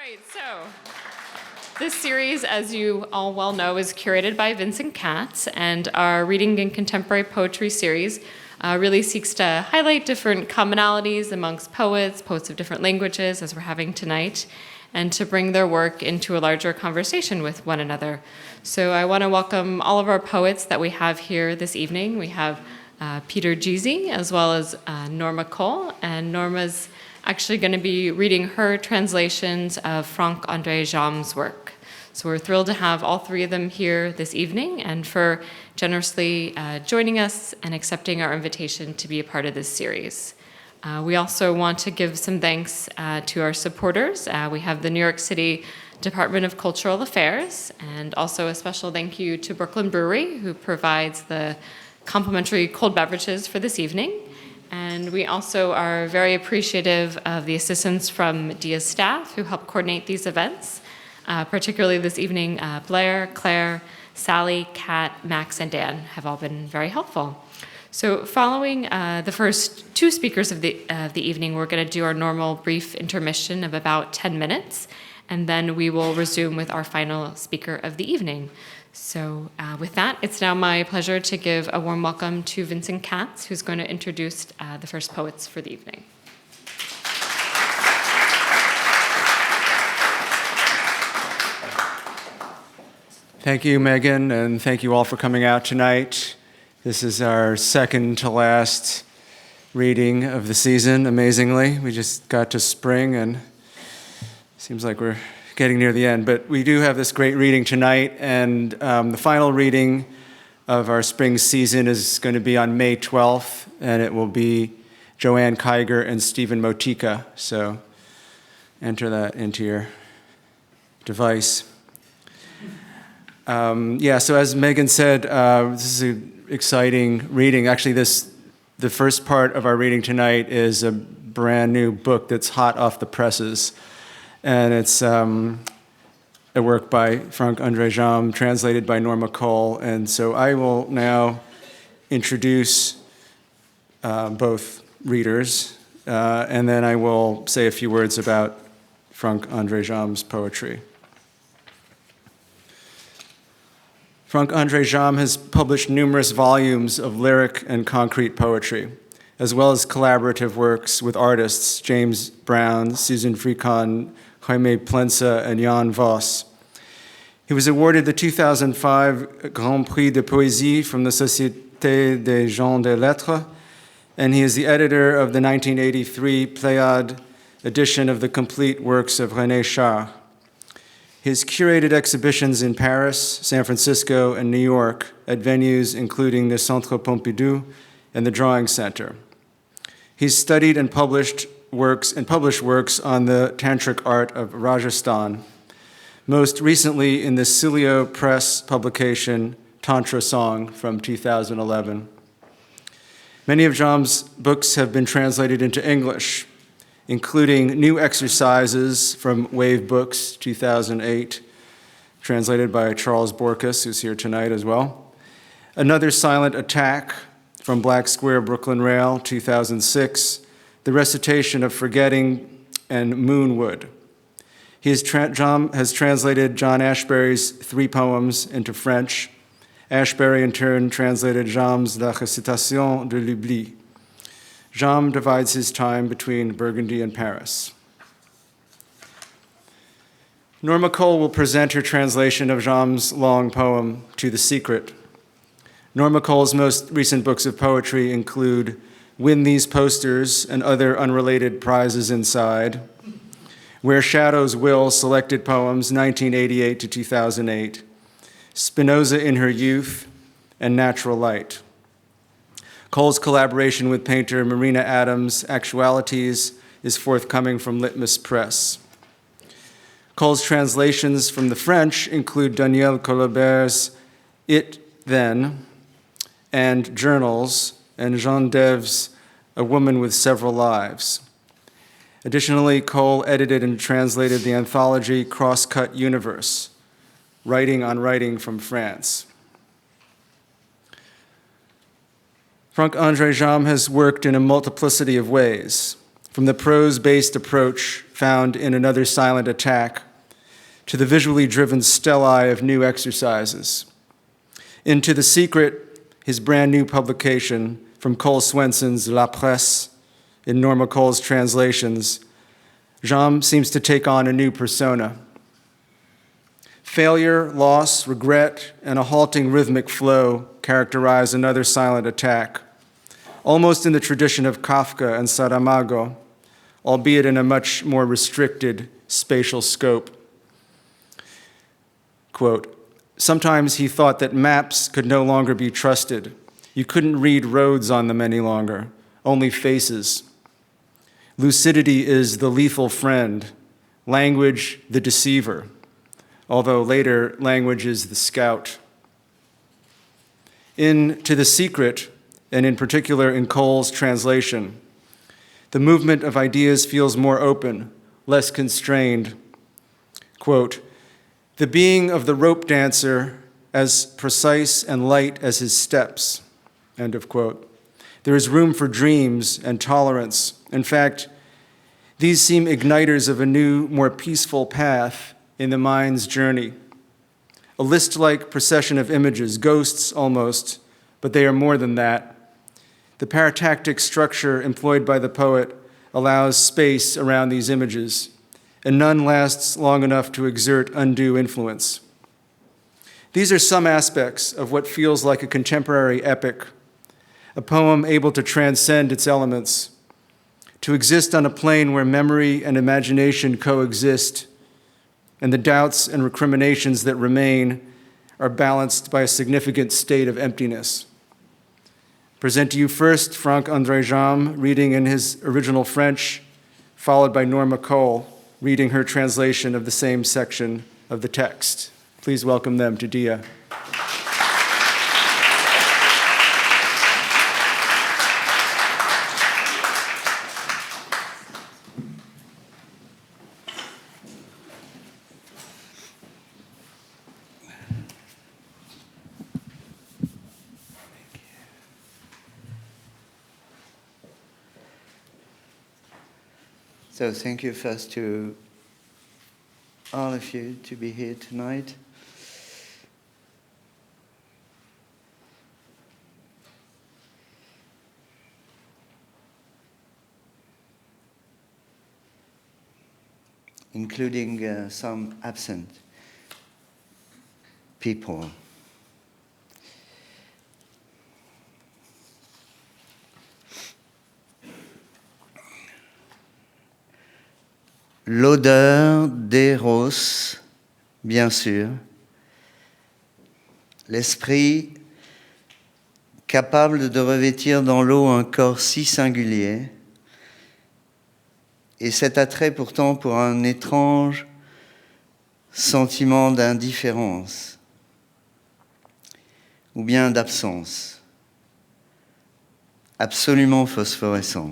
right, so this series, as you all well know, is curated by Vincent Katz, and our Reading in Contemporary Poetry series really seeks to highlight different commonalities amongst poets of different languages, as we're having tonight, and to bring their work into a larger conversation with one another. So I want to welcome all of our poets that we have here this evening. We have Peter Gizzi, as well as Norma Cole, and Norma's actually going to be reading her translations of Franck André Jamme's work. So we're thrilled to have all three of them here this evening and for generously joining us and accepting our invitation to be a part of this series. We also want to give some thanks to our supporters. We have the New York City Department of Cultural Affairs, and also a special thank you to Brooklyn Brewery, who provides the complimentary cold beverages for this evening. And we also are very appreciative of the assistance from DIA's staff who help coordinate these events, particularly this evening. Blair, Claire, Sally, Kat, Max, and Dan have all been very helpful. So following the first two speakers of the evening, we're going to do our normal brief intermission of about 10 minutes, and then we will resume with our final speaker of the evening. So with that, it's now my pleasure to give a warm welcome to Vincent Katz, who's going to introduce the first poets for the evening. Thank you, Megan, and thank you all for coming out tonight. This is our second to last reading of the season, amazingly. We just got to spring, and it seems like we're getting near the end, but we do have this great reading tonight, and the final reading of our spring season is going to be on May 12th, and it will be Joanne Kiger and Stephen Motika, so enter that into your device. So as Megan said, this is an exciting reading. Actually, the first part of our reading tonight is a brand new book that's hot off the presses. And it's a work by Franck André Jamme, translated by Norma Cole. And so I will now introduce both readers, and then I will say a few words about Franck André Jamme's poetry. Franck André Jamme has published numerous volumes of lyric and concrete poetry, as well as collaborative works with artists James Brown, Susan Fricon, Jaime Plensa, and Jan Vos. He was awarded the 2005 Grand Prix de Poésie from the Société des Gens des Lettres, and he is the editor of the 1983 Pléiade edition of the complete works of René Char. His curated exhibitions in Paris, San Francisco, and New York at venues including the Centre Pompidou and the Drawing Center. He's studied and published works on the tantric art of Rajasthan, most recently in the Cilio Press publication Tantra Song from 2011. Many of Jamme's books have been translated into English, including New Exercises from Wave Books 2008, translated by Charles Borkus, who's here tonight as well. Another Silent Attack from Black Square Brooklyn Rail 2006, The Recitation of Forgetting, and Moonwood. Jamme has translated John Ashbery's 3 poems into French. Ashbery, in turn, translated Jamme's La Récitation de l'Oubli. Jamme divides his time between Burgundy and Paris. Norma Cole will present her translation of Jamme's long poem, To the Secret. Norma Cole's most recent books of poetry include Win These Posters and Other Unrelated Prizes Inside, Where Shadows Will, Selected Poems, 1988 to 2008, Spinoza in Her Youth, and Natural Light. Cole's collaboration with painter Marina Adams, Actualities, is forthcoming from Litmus Press. Cole's translations from the French include Daniel Colobert's It Then, and Journals, and Jean Dev's A Woman with Several Lives. Additionally, Cole edited and translated the anthology Crosscut Universe, Writing on Writing from France. Franck André Jamme has worked in a multiplicity of ways, from the prose-based approach found in Another Silent Attack to the visually driven stellae of new exercises. Into the Secret, his brand new publication from Cole Swenson's La Presse in Norma Cole's translations, Jamme seems to take on a new persona. Failure, loss, regret, and a halting rhythmic flow characterize Another Silent Attack, almost in the tradition of Kafka and Saramago, albeit in a much more restricted spatial scope. Quote, sometimes he thought that maps could no longer be trusted. You couldn't read roads on them any longer, only faces. Lucidity is the lethal friend, language the deceiver, although later language is the scout. In To the Secret, and in particular in Cole's translation, the movement of ideas feels more open, less constrained. Quote, the being of the rope dancer as precise and light as his steps, end of quote. There is room for dreams and tolerance. In fact, these seem igniters of a new, more peaceful path in the mind's journey. A list-like procession of images, ghosts almost, but they are more than that. The paratactic structure employed by the poet allows space around these images, and none lasts long enough to exert undue influence. These are some aspects of what feels like a contemporary epic, a poem able to transcend its elements, to exist on a plane where memory and imagination coexist, and the doubts and recriminations that remain are balanced by a significant state of emptiness. Present to you first Franck André Jamme reading in his original French, followed by Norma Cole reading her translation of the same section of the text. Please welcome them to DIA. So thank you first to all of you to be here tonight. Including some absent people. L'odeur d'Eros, bien sûr. L'esprit capable de revêtir dans l'eau un corps si singulier, et cet attrait pourtant pour un étrange sentiment d'indifférence ou bien d'absence, absolument phosphorescent.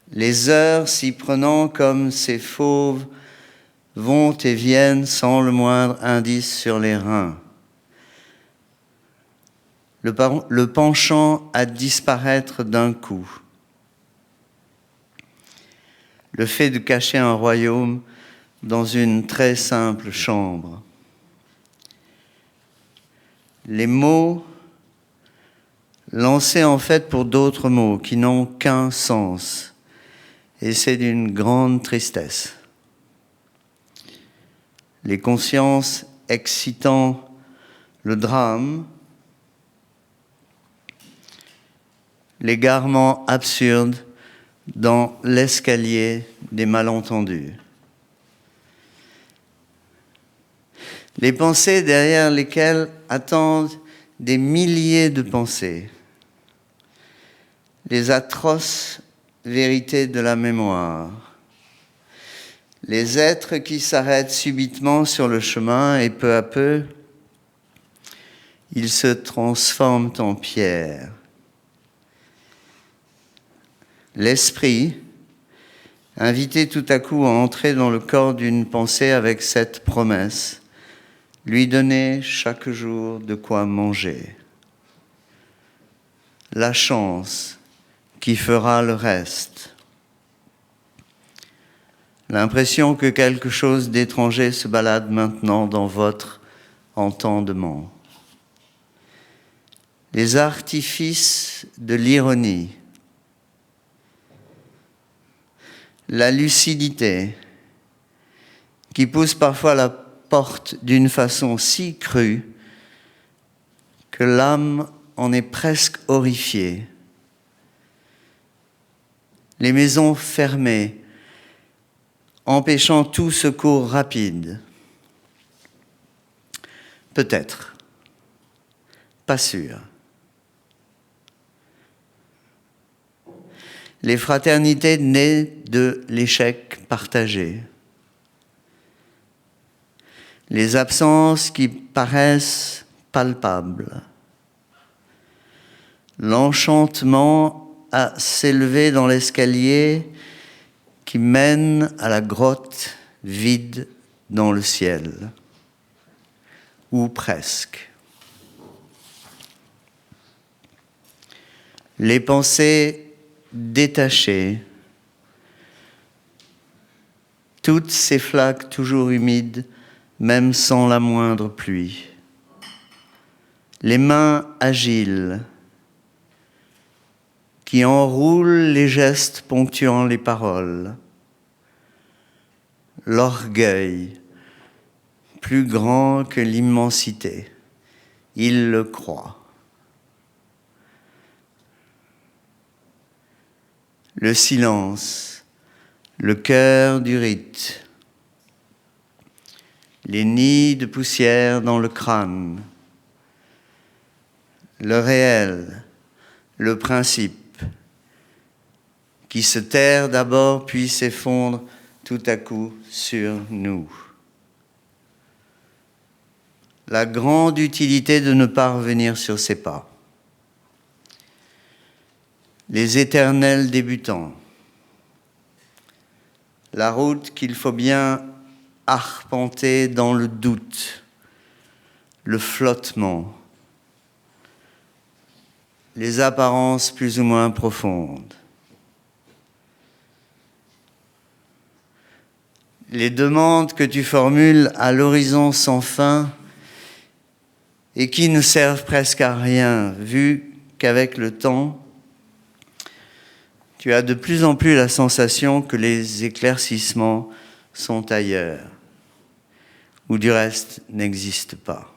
Les heures s'y prenant comme ces fauves vont et viennent sans le moindre indice sur les reins. Le penchant à disparaître d'un coup. Le fait de cacher un royaume dans une très simple chambre. Les mots lancés en fait pour d'autres mots qui n'ont qu'un sens. Et c'est d'une grande tristesse. Les consciences excitant le drame, l'égarement absurde dans l'escalier des malentendus. Les pensées derrière lesquelles attendent des milliers de pensées. Les atroces vérités de la mémoire. Les êtres qui s'arrêtent subitement sur le chemin et peu à peu, ils se transforment en pierre. L'esprit, invité tout à coup à entrer dans le corps d'une pensée avec cette promesse, lui donner chaque jour de quoi manger. la chance qui fera le reste. L'impression que quelque chose d'étranger se balade maintenant dans votre entendement. Les artifices de l'ironie, la lucidité qui pousse parfois la porte d'une façon si crue que l'âme en est presque horrifiée. Les maisons fermées, empêchant tout secours rapide. Peut-être, pas sûr. Les fraternités nées de l'échec partagé. Les absences qui paraissent palpables. L'enchantement à s'élever dans l'escalier qui mène à la grotte vide dans le ciel, ou presque. Les pensées détachées, toutes ces flaques toujours humides, même sans la moindre pluie. Les mains agiles, qui enroulent les gestes ponctuant les paroles. L'orgueil, plus grand que l'immensité, il le croit. Le silence, le cœur du rite, les nids de poussière dans le crâne, le réel, le principe, qui se terre d'abord puis s'effondre tout à coup sur nous. La grande utilité de ne pas revenir sur ses pas. Les éternels débutants. La route qu'il faut bien arpenter dans le doute, le flottement, les apparences plus ou moins profondes. Les demandes que tu formules à l'horizon sans fin et qui ne servent presque à rien, vu qu'avec le temps, tu as de plus en plus la sensation que les éclaircissements sont ailleurs, ou du reste n'existent pas.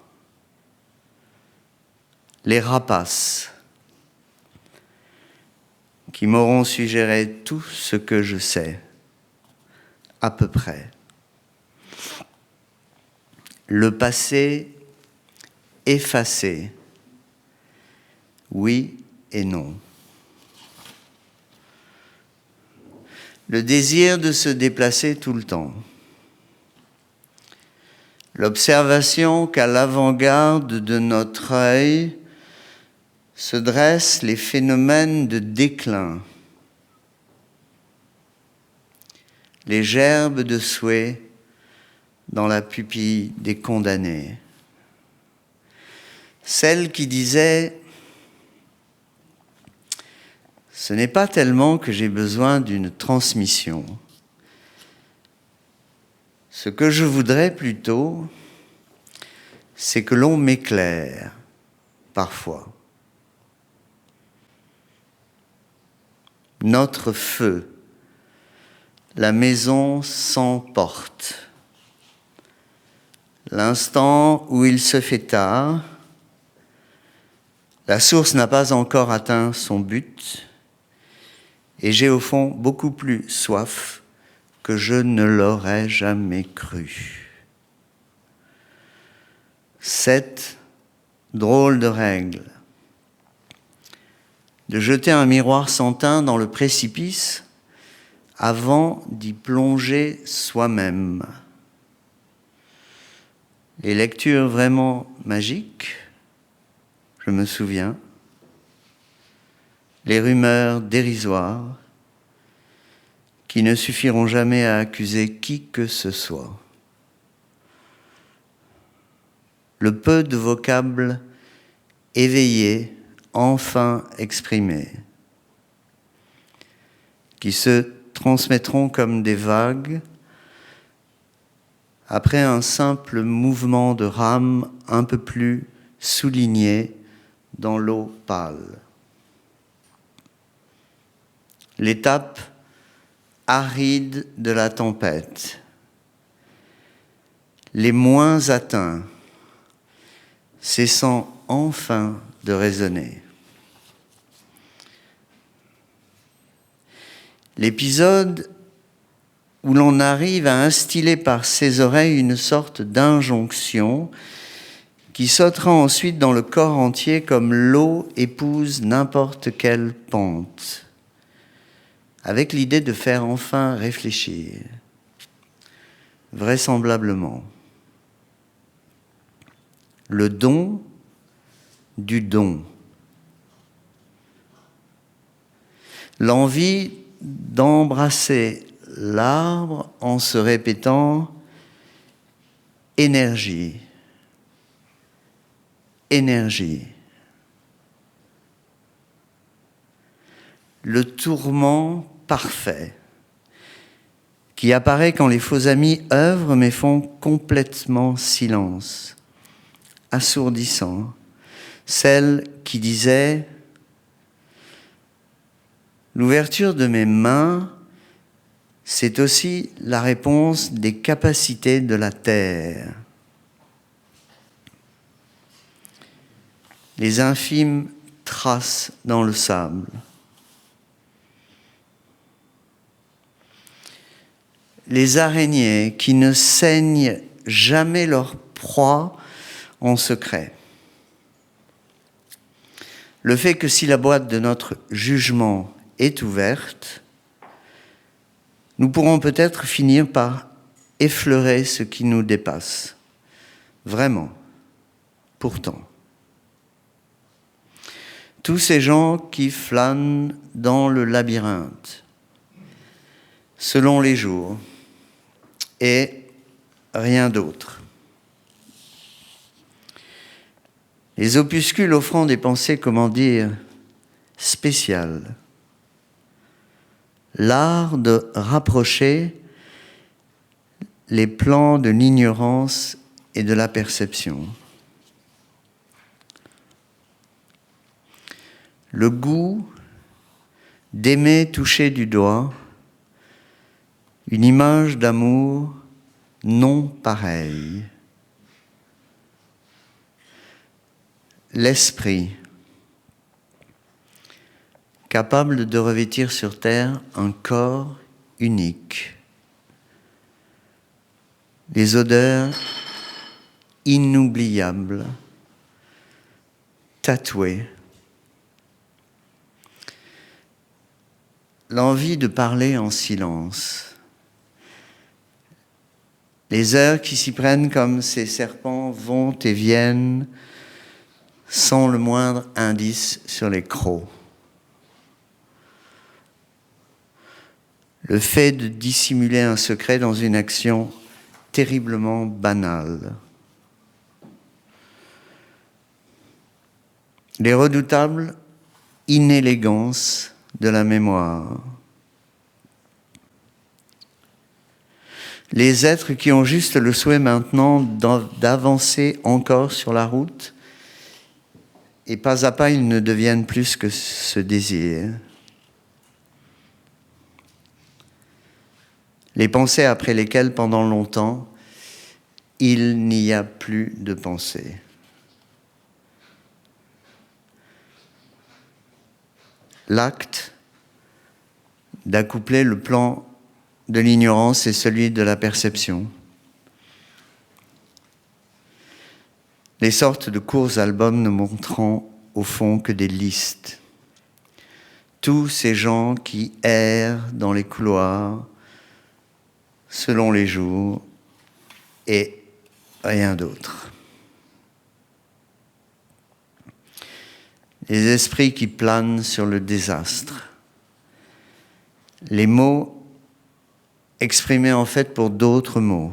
Les rapaces qui m'auront suggéré tout ce que je sais, à peu près. Le passé effacé, oui et non. Le désir de se déplacer tout le temps. L'observation qu'à l'avant-garde de notre œil se dressent les phénomènes de déclin, les gerbes de souhait dans la pupille des condamnés. Celle qui disait « Ce n'est pas tellement que j'ai besoin d'une transmission. Ce que je voudrais plutôt, c'est que l'on m'éclaire, parfois. Notre feu, la maison sans porte. L'instant où il se fait tard, la source n'a pas encore atteint son but, et j'ai au fond beaucoup plus soif que je ne l'aurais jamais cru. Cette drôle de règle de jeter un miroir sans teint dans le précipice avant d'y plonger soi-même. Les lectures vraiment magiques, je me souviens, les rumeurs dérisoires qui ne suffiront jamais à accuser qui que ce soit. Le peu de vocables éveillés enfin exprimés, qui se transmettront comme des vagues après un simple mouvement de rame un peu plus souligné dans l'eau pâle. L'étape aride de la tempête, les moins atteints, cessant enfin de résonner. L'épisode où l'on arrive à instiller par ses oreilles une sorte d'injonction qui sautera ensuite dans le corps entier comme l'eau épouse n'importe quelle pente, avec l'idée de faire enfin réfléchir, vraisemblablement. Le don du don. L'envie d'embrasser l'arbre en se répétant « énergie, énergie ». Le tourment parfait qui apparaît quand les faux amis œuvrent mais font complètement silence, assourdissant. Celle qui disait « L'ouverture de mes mains, c'est aussi la réponse des capacités de la terre. » Les infimes traces dans le sable. Les araignées qui ne saignent jamais leur proie en secret. Le fait que si la boîte de notre jugement est ouverte, nous pourrons peut-être finir par effleurer ce qui nous dépasse. Vraiment. Pourtant. Tous ces gens qui flânent dans le labyrinthe, selon les jours, et rien d'autre. Les opuscules offrant des pensées, comment dire, spéciales. L'art de rapprocher les plans de l'ignorance et de la perception. Le goût d'aimer toucher du doigt une image d'amour non pareille. L'esprit, capable de revêtir sur terre un corps unique. Les odeurs inoubliables, tatouées. L'envie de parler en silence. Les heures qui s'y prennent comme ces serpents vont et viennent sans le moindre indice sur les crocs. Le fait de dissimuler un secret dans une action terriblement banale. Les redoutables inélégances de la mémoire. Les êtres qui ont juste le souhait maintenant d'avancer encore sur la route, et pas à pas ils ne deviennent plus que ce désir. Les pensées après lesquelles pendant longtemps il n'y a plus de pensée. L'acte d'accoupler le plan de l'ignorance et celui de la perception. Les sortes de courts albums ne montrant au fond que des listes. Tous ces gens qui errent dans les couloirs selon les jours et rien d'autre. Les esprits qui planent sur le désastre. Les mots exprimés en fait pour d'autres mots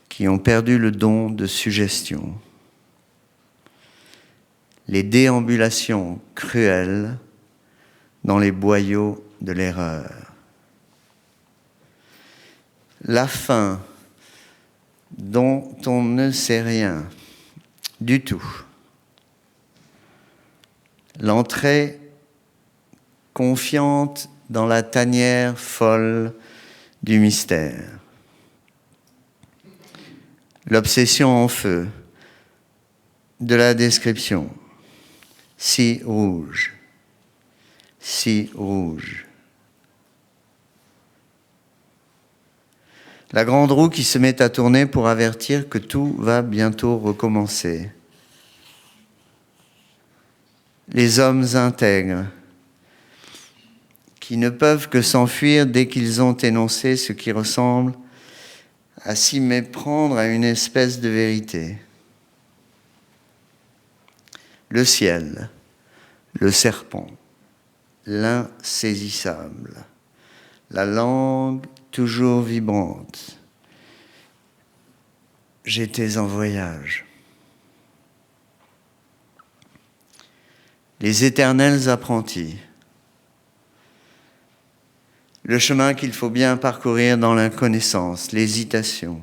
qui ont perdu le don de suggestion. les déambulations cruelles dans les boyaux de l'erreur. La fin dont on ne sait rien du tout. L'entrée confiante dans la tanière folle du mystère. L'obsession en feu de la description. Si rouge, si rouge. La grande roue qui se met à tourner pour avertir que tout va bientôt recommencer. Les hommes intègres qui ne peuvent que s'enfuir dès qu'ils ont énoncé ce qui ressemble à s'y méprendre à une espèce de vérité. Le ciel, le serpent, l'insaisissable, la langue toujours vibrante. J'étais en voyage. Les éternels apprentis. Le chemin qu'il faut bien parcourir dans l'inconnaissance, l'hésitation.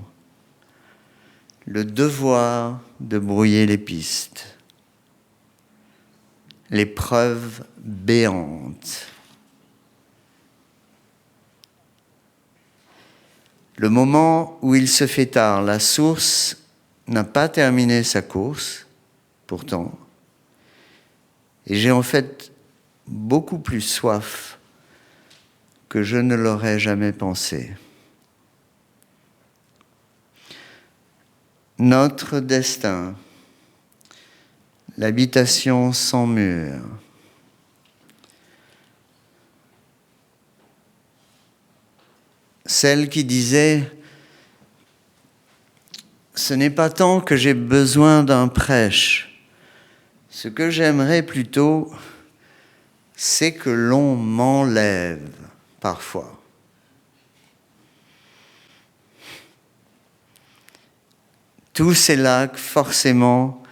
Le devoir de brouiller les pistes. L'épreuve béante. Le moment où il se fait tard, la source n'a pas terminé sa course, pourtant, et j'ai en fait beaucoup plus soif que je ne l'aurais jamais pensé. Notre destin, l'habitation sans mur. Celle qui disait « Ce n'est pas tant que j'ai besoin d'un prêche. Ce que j'aimerais plutôt, c'est que l'on m'enlève parfois. » Tous ces lacs forcément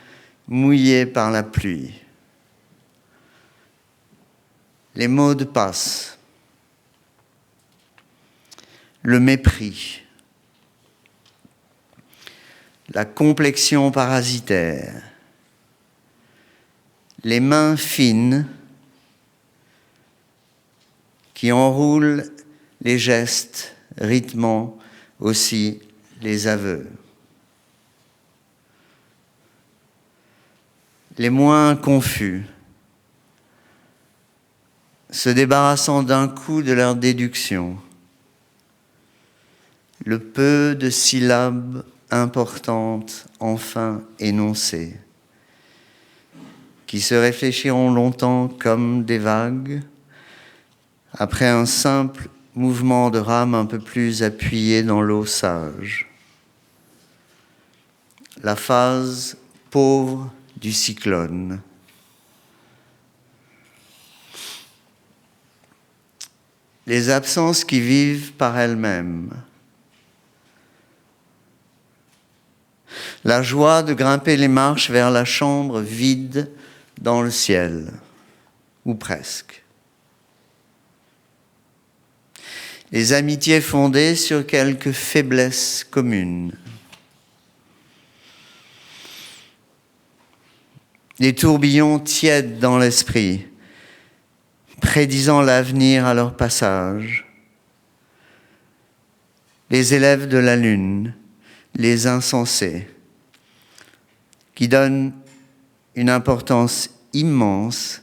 mouillés par la pluie. Les mots de passe. Le mépris, la complexion parasitaire, les mains fines qui enroulent les gestes, rythmant aussi les aveux. Les moins confus, se débarrassant d'un coup de leur déduction. Le peu de syllabes importantes enfin énoncées, qui se réfléchiront longtemps comme des vagues, après un simple mouvement de rame un peu plus appuyé dans l'eau sage. La phase pauvre du cyclone. Les absences qui vivent par elles-mêmes. La joie de grimper les marches vers la chambre vide dans le ciel, ou presque. Les amitiés fondées sur quelques faiblesses communes. Les tourbillons tièdes dans l'esprit, prédisant l'avenir à leur passage. Les élèves de la lune, les insensés, qui donnent une importance immense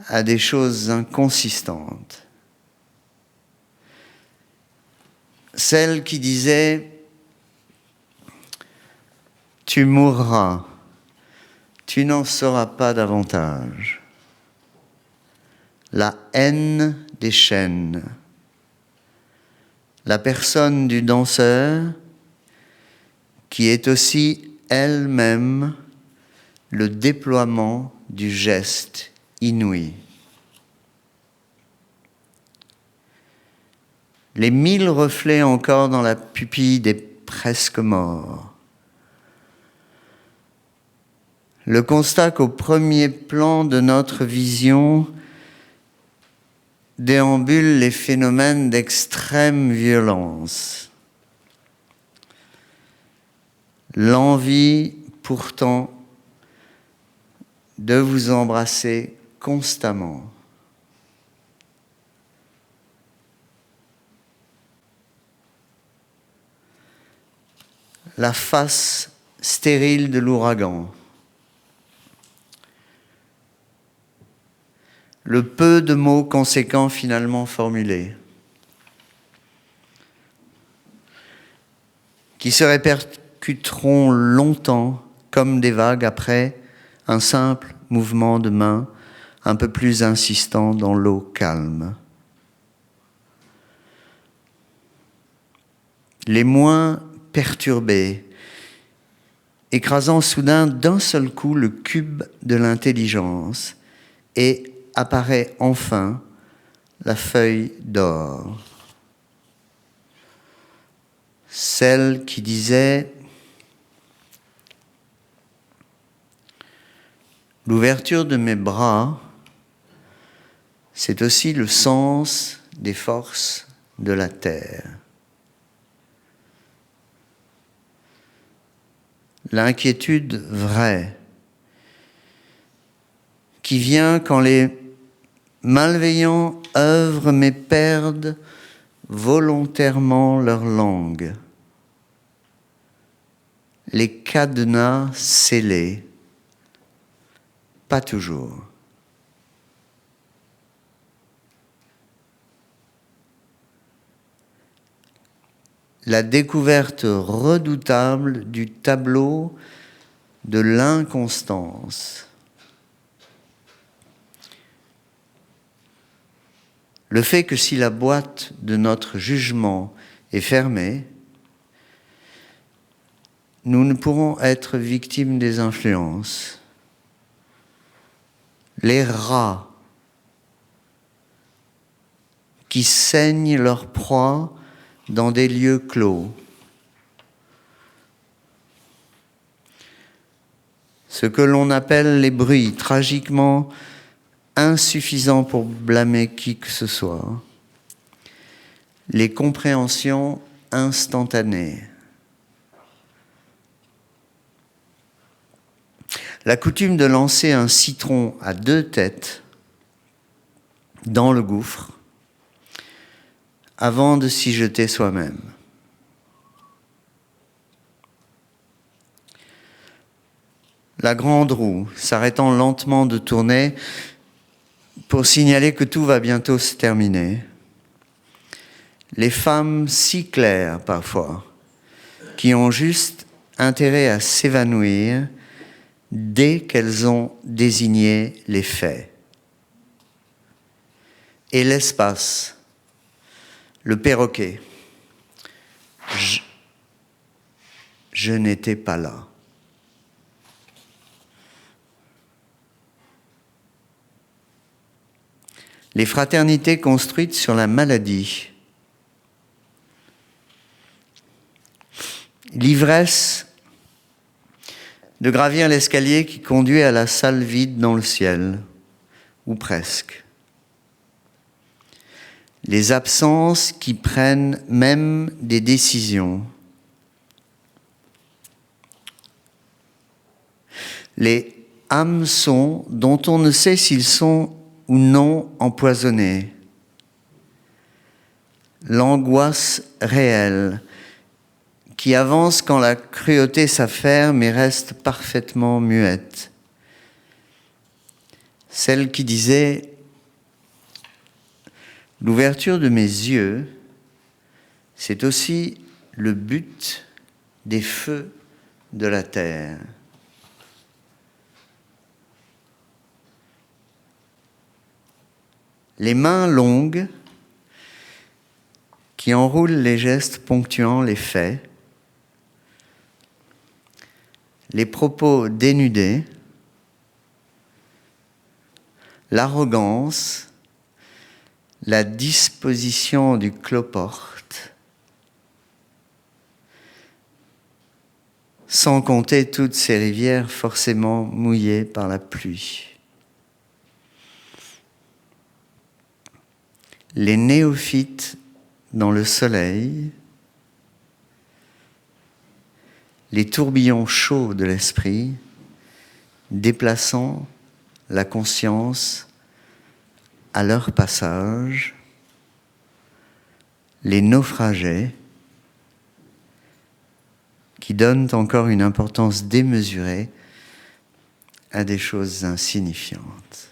à des choses inconsistantes. Celle qui disait « Tu mourras, tu n'en sauras pas davantage ». La haine des chaînes. La personne du danseur qui est aussi elle-même le déploiement du geste inouï. Les 1000 reflets encore dans la pupille des presque morts. le constat qu'au premier plan de notre vision déambulent les phénomènes d'extrême violence. L'envie, pourtant, de vous embrasser constamment. La face stérile de l'ouragan. Le peu de mots conséquents finalement formulés, qui se répercuteront longtemps comme des vagues après un simple mouvement de main un peu plus insistant dans l'eau calme. Les moins perturbés, écrasant soudain d'un seul coup le cube de l'intelligence, et apparaît enfin la feuille d'or. Celle qui disait « L'ouverture de mes bras, c'est aussi le sens des forces de la terre. » L'inquiétude vraie qui vient quand les malveillants œuvrent mais perdent volontairement leur langue. Les cadenas scellés, pas toujours. La découverte redoutable du tableau de l'inconstance. Le fait que si la boîte de notre jugement est fermée, nous ne pourrons être victimes des influences. Les rats qui saignent leur proie dans des lieux clos. Ce que l'on appelle les bruits tragiquement insuffisants pour blâmer qui que ce soit. Les compréhensions instantanées. La coutume de lancer un citron à deux têtes dans le gouffre avant de s'y jeter soi-même. La grande roue s'arrêtant lentement de tourner pour signaler que tout va bientôt se terminer. Les femmes si claires parfois, qui ont juste intérêt à s'évanouir dès qu'elles ont désigné les faits. Et l'espace, le perroquet. Je n'étais pas là. Les fraternités construites sur la maladie. L'ivresse de gravir l'escalier qui conduit à la salle vide dans le ciel, ou presque. Les absences qui prennent même des décisions. Les hameçons dont on ne sait s'ils sont ou non empoisonnés. L'angoisse réelle qui avance quand la cruauté s'affaire mais reste parfaitement muette. Celle qui disait « L'ouverture de mes yeux, c'est aussi le but des feux de la terre. » Les mains longues qui enroulent les gestes ponctuant les faits, les propos dénudés, l'arrogance, la disposition du cloporte, sans compter toutes ces rivières forcément mouillées par la pluie. Les néophytes dans le soleil, les tourbillons chauds de l'esprit, déplaçant la conscience à leur passage, les naufragés qui donnent encore une importance démesurée à des choses insignifiantes.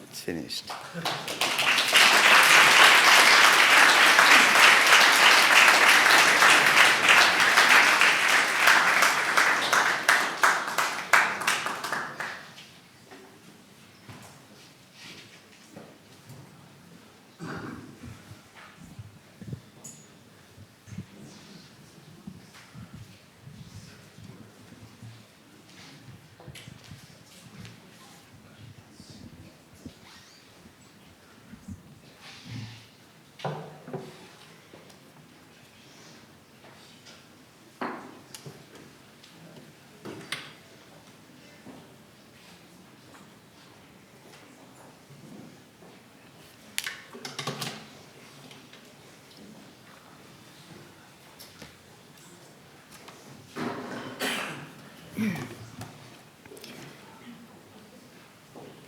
It's finished.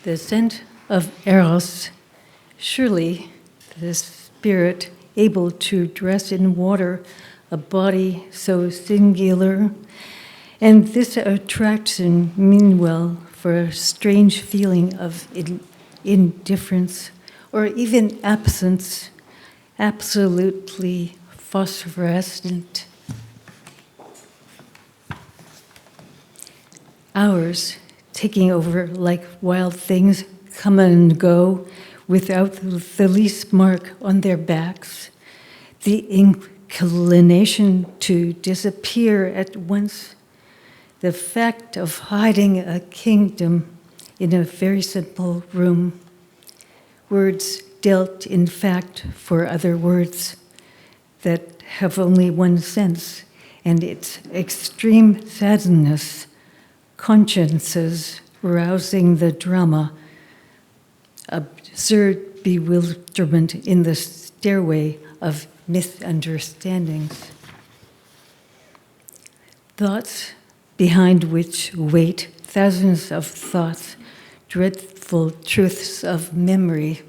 The scent of Eros, surely the spirit able to dress in water a body so singular, and this attraction meanwhile for a strange feeling of indifference or even absence, absolutely phosphorescent. Hours taking over like wild things, come and go without the least mark on their backs, the inclination to disappear at once, the fact of hiding a kingdom in a very simple room, words dealt in fact for other words that have only one sense, and its extreme sadness, consciences rousing the drama, absurd bewilderment in the stairway of misunderstandings. Thoughts behind which wait thousands of thoughts, dreadful truths of memory,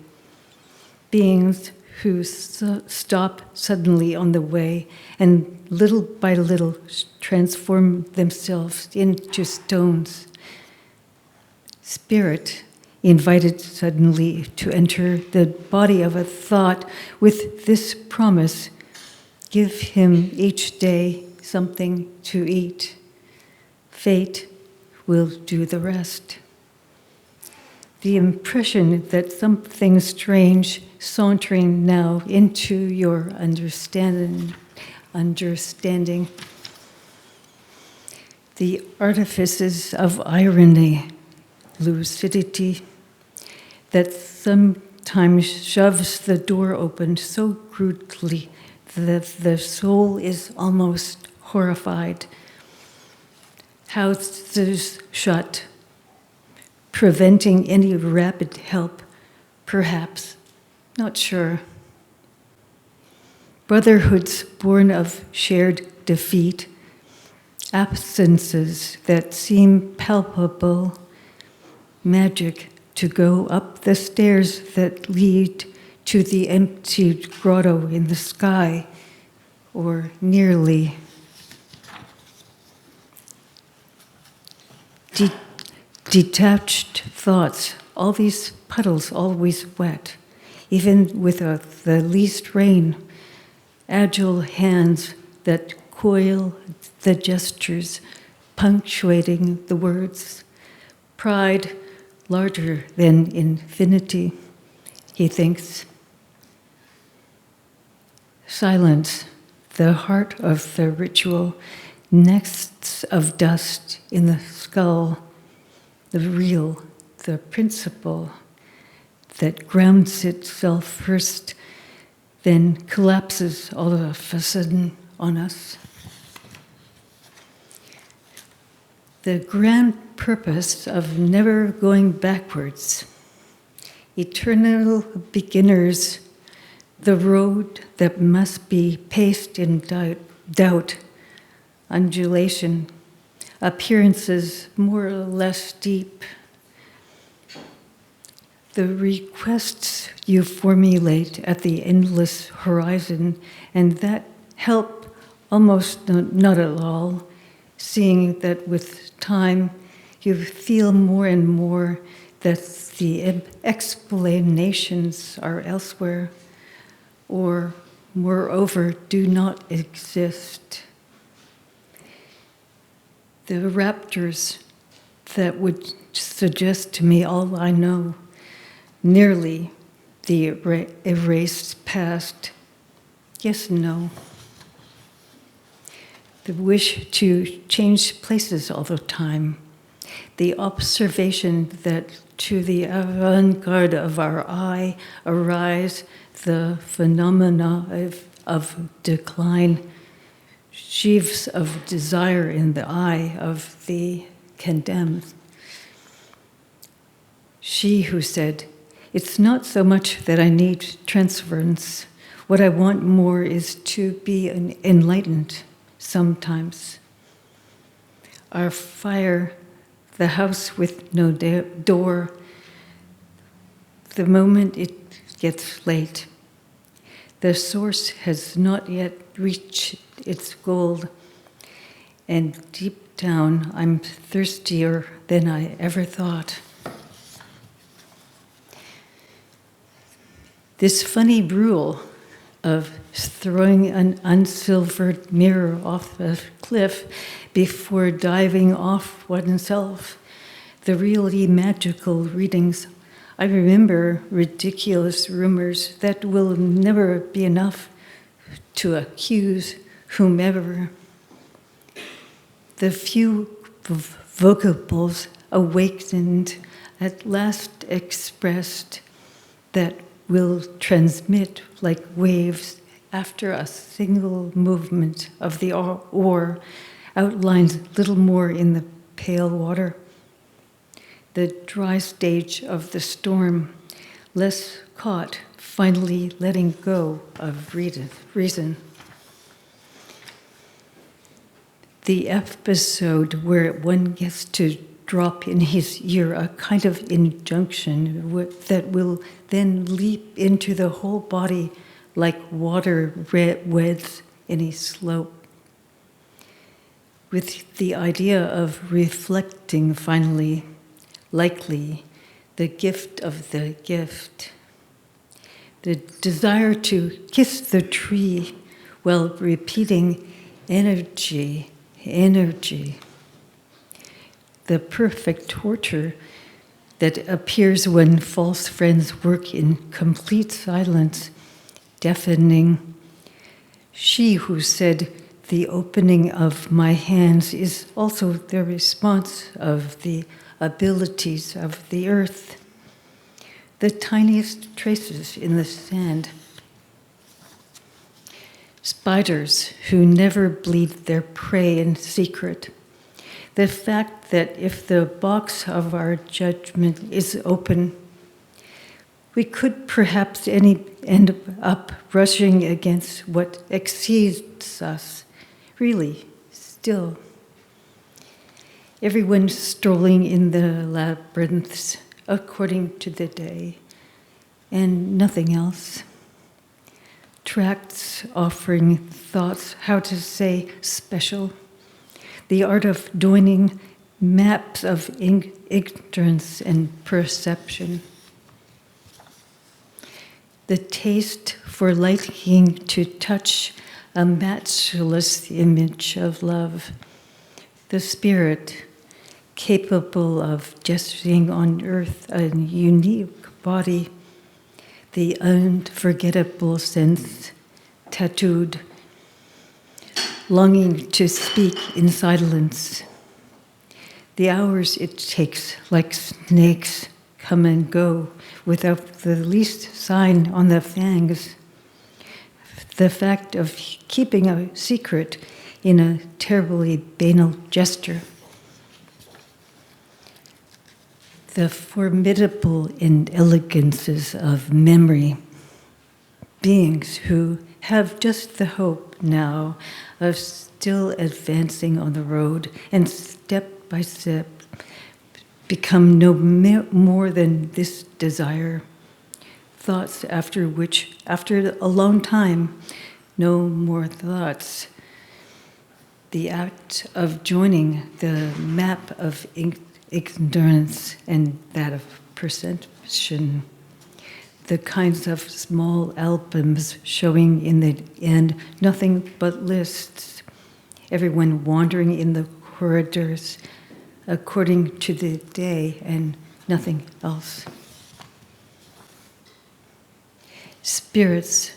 beings who stop suddenly on the way and little by little transform themselves into stones. Spirit invited suddenly to enter the body of a thought with this promise: give him each day something to eat. Fate will do the rest. The impression that something strange sauntering now into your understanding, the artifices of irony, lucidity, that sometimes shoves the door open so crudely that the soul is almost horrified. Houses shut, preventing any rapid help, perhaps, not sure. Brotherhoods born of shared defeat, absences that seem palpable, magic to go up the stairs that lead to the emptied grotto in the sky, or nearly. Detached thoughts, all these puddles always wet, even without the least rain, agile hands that coil the gestures, punctuating the words, pride larger than infinity, he thinks. Silence, the heart of the ritual, nests of dust in the skull, the real, the principle that grounds itself first, then collapses all of a sudden on us. The grand purpose of never going backwards, eternal beginners, the road that must be paced in doubt, undulation, appearances more or less deep. The requests you formulate at the endless horizon, and that help almost not at all, seeing that with time you feel more and more that the explanations are elsewhere, or moreover do not exist. The raptures that would suggest to me all I know, nearly the erased past. Yes, no. The wish to change places all the time. The observation that to the avant-garde of our eye arise the phenomena of decline, sheaves of desire in the eye of the condemned. She who said, "It's not so much that I need transference. What I want more is to be enlightened sometimes." Our fire, the house with no door, the moment it gets late, the source has not yet reached its goal, and deep down I'm thirstier than I ever thought. This funny rule of throwing an unsilvered mirror off a cliff before diving off oneself, the really magical readings. I remember ridiculous rumors that will never be enough to accuse whomever. The few vocables awakened at last expressed that will transmit like waves after a single movement of the oar outlines little more in the pale water. The dry stage of the storm, less caught, finally letting go of reason. The episode where one gets to drop in his ear a kind of injunction that will then leap into the whole body like water weds any slope. With the idea of reflecting finally, likely, the gift of the gift. The desire to kiss the tree while repeating energy, energy. The perfect torture that appears when false friends work in complete silence, deafening. She who said, "The opening of my hands is also the response of the abilities of the earth, the tiniest traces in the sand." Spiders who never bleed their prey in secret. The fact that if the box of our judgment is open, we could perhaps end up rushing against what exceeds us, really, still. Everyone strolling in the labyrinths according to the day, and nothing else. Tracts offering thoughts how to say special. The art of joining maps of ignorance and perception. The taste for liking to touch a matchless image of love. The spirit capable of gesturing on earth a unique body. The unforgettable sense tattooed. Longing to speak in silence. The hours it takes, like snakes, come and go without the least sign on the fangs. the fact of keeping a secret in a terribly banal gesture. The formidable inelegances of memory, beings who have just the hope now of still advancing on the road and step by step become no more than this desire. Thoughts after which, after a long time, no more thoughts. The act of joining the map of ignorance and that of perception. The kinds of small albums showing in the end nothing but lists. Everyone wandering in the corridors according to the day and nothing else. Spirits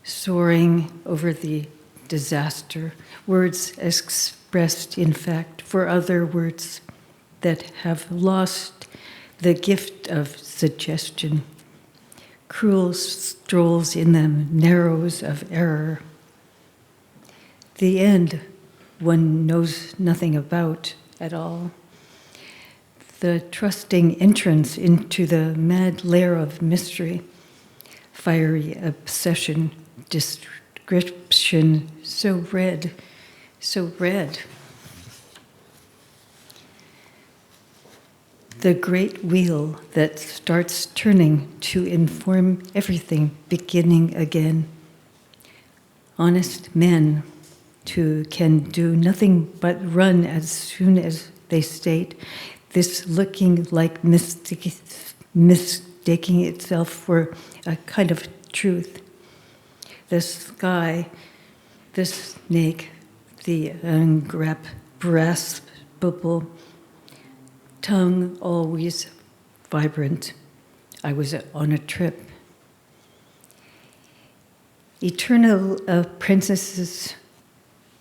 soaring over the disaster, words expressed in fact for other words that have lost the gift of suggestion. Cruel strolls in the narrows of error. The end one knows nothing about at all. The trusting entrance into the mad lair of mystery, fiery obsession, description, so red, so red. The great wheel that starts turning to inform everything beginning again. Honest men who can do nothing but run as soon as they state this looking like mistaking itself for a kind of truth. The sky, the snake, the ungraspable, tongue always vibrant. I was on a trip. Eternal apprentices,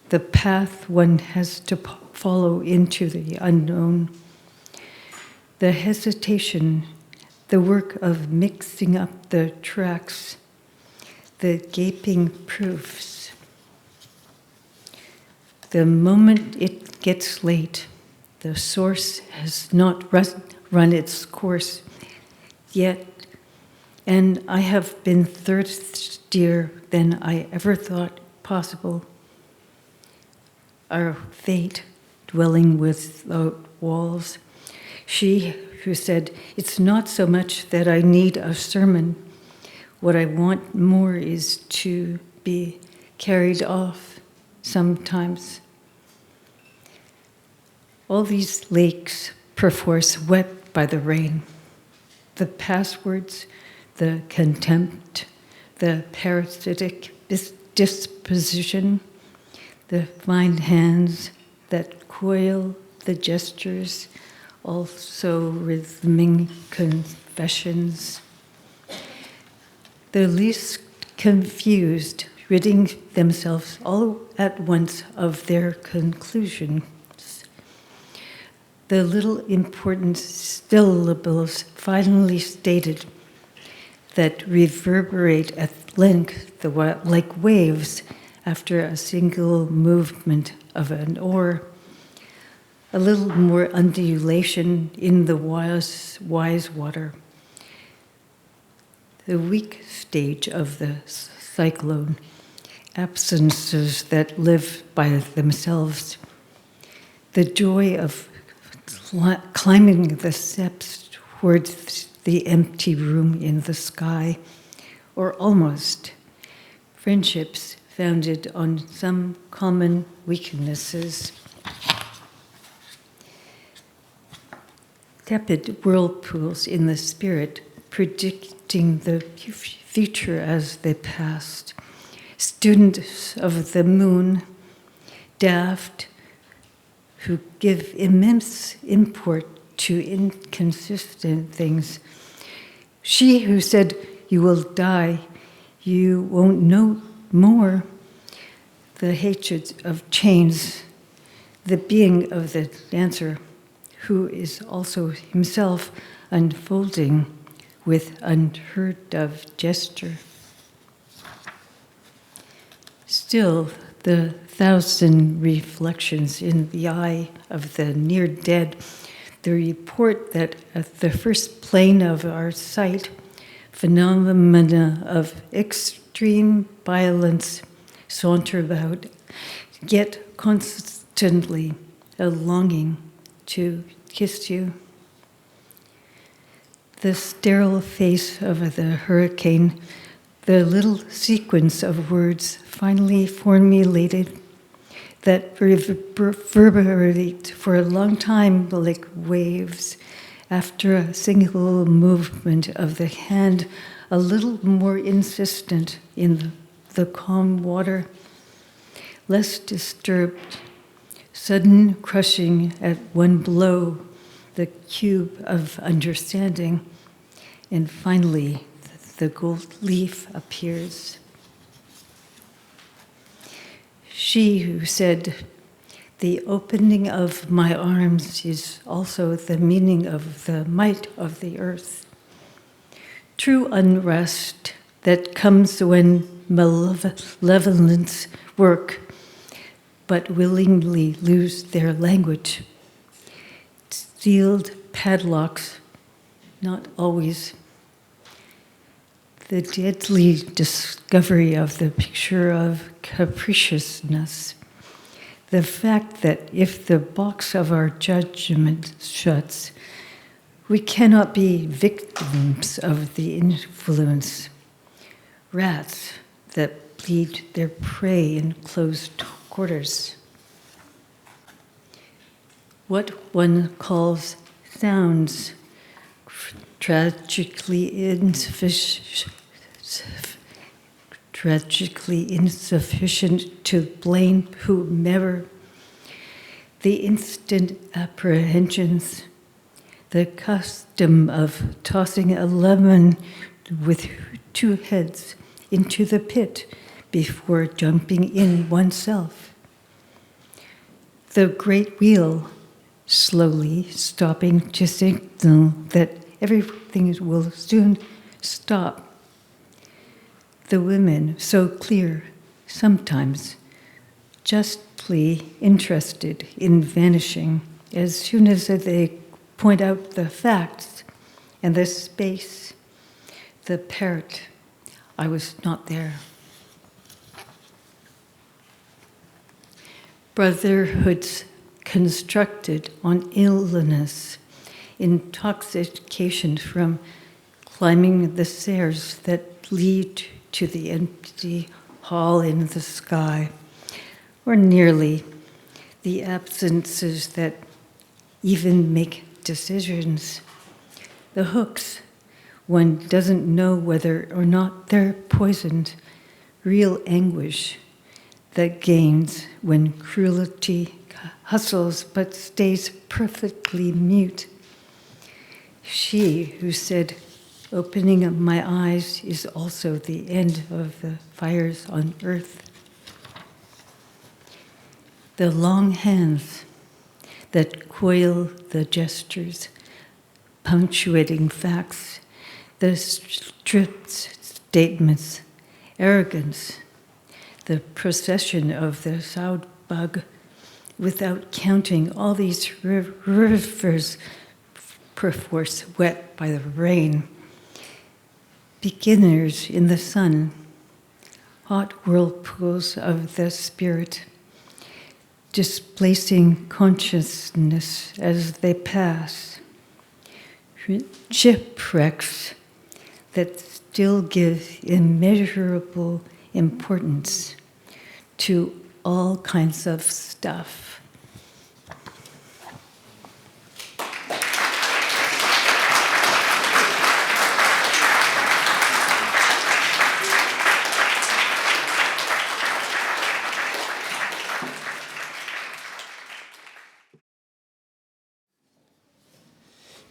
the path one has to follow into the unknown. The hesitation, the work of mixing up the tracks, the gaping proofs. The moment it gets late, the source has not run its course yet, and I have been thirstier than I ever thought possible. Our fate, dwelling without walls. She who said, it's not so much that I need a sermon. What I want more is to be carried off sometimes. All these lakes, perforce wet by the rain. The passwords, the contempt, the parasitic disposition, the fine hands that coil the gestures, also rhythmic confessions. The least confused, ridding themselves all at once of their conclusions. The little important syllables finally stated that reverberate at length like waves after a single movement of an oar. A little more undulation in the wise water. The weak stage of the cyclone, absences that live by themselves. The joy of climbing the steps towards the empty room in the sky, or almost. Friendships founded on some common weaknesses. Tepid whirlpools in the spirit, predicting the future as they passed. Students of the moon, daft, who give immense import to inconsistent things. She who said, you will die, you won't know more. The hatred of chains, the being of the dancer, who is also himself unfolding with unheard of gesture. Still, the thousand reflections in the eye of the near dead, the report that at the first plane of our sight, phenomena of extreme violence saunter about, yet constantly a longing to kiss you. The sterile face of the hurricane, the little sequence of words finally formulated that reverberate for a long time like waves after a single movement of the hand, a little more insistent in the calm water, less disturbed, sudden crushing at one blow, the cube of understanding, and finally the gold leaf appears. She who said, "The opening of my arms is also the meaning of the might of the earth." True unrest that comes when malevolence work, but willingly lose their language. Sealed padlocks, not always. The deadly discovery of the picture of capriciousness. The fact that if the box of our judgment shuts, we cannot be victims of the influence. Rats that bleed their prey in closed quarters. What one calls sounds, tragically insufficient to blame whomever. The instant apprehensions, the custom of tossing a lemon with two heads into the pit before jumping in oneself. The great wheel slowly stopping to signal that everything will soon stop. The women so clear, sometimes justly interested in vanishing as soon as they point out the facts and the space. The parrot, I was not there. Brotherhoods constructed on illness, intoxication from climbing the stairs that lead to the empty hall in the sky, or nearly the absences that even make decisions. The hooks, one doesn't know whether or not they're poisoned, real anguish that gains when cruelty hustles but stays perfectly mute. She who said, "Opening of my eyes is also the end of the fires on earth." The long hands that coil the gestures, punctuating facts, the stripped statements, arrogance, the procession of the sound bug, without counting all these rivers perforce wet by the rain. Beginners in the sun, hot whirlpools of the spirit, displacing consciousness as they pass. Shipwrecks that still give immeasurable importance to all kinds of stuff.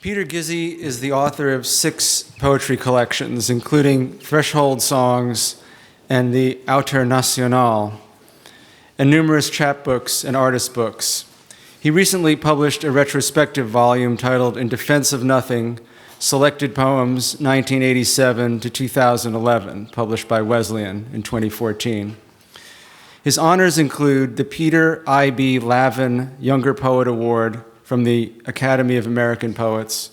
Peter Gizzi is the author of 6 poetry collections, including Threshold Songs and the Auteur National, and numerous chapbooks and artist books. He recently published a retrospective volume titled In Defense of Nothing, Selected Poems 1987 to 2011, published by Wesleyan in 2014. His honors include the Peter I.B. Lavin Younger Poet Award from the Academy of American Poets,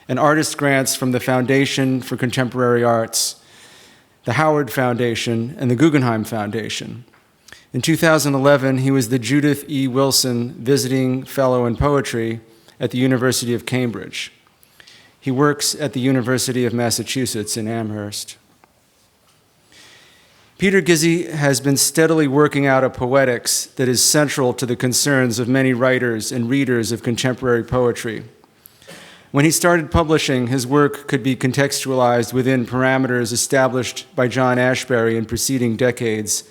and artist grants from the Foundation for Contemporary Arts, the Howard Foundation, and the Guggenheim Foundation. In 2011, he was the Judith E. Wilson Visiting Fellow in Poetry at the University of Cambridge. He works at the University of Massachusetts in Amherst. Peter Gizzi has been steadily working out a poetics that is central to the concerns of many writers and readers of contemporary poetry. When he started publishing, his work could be contextualized within parameters established by John Ashbery in preceding decades,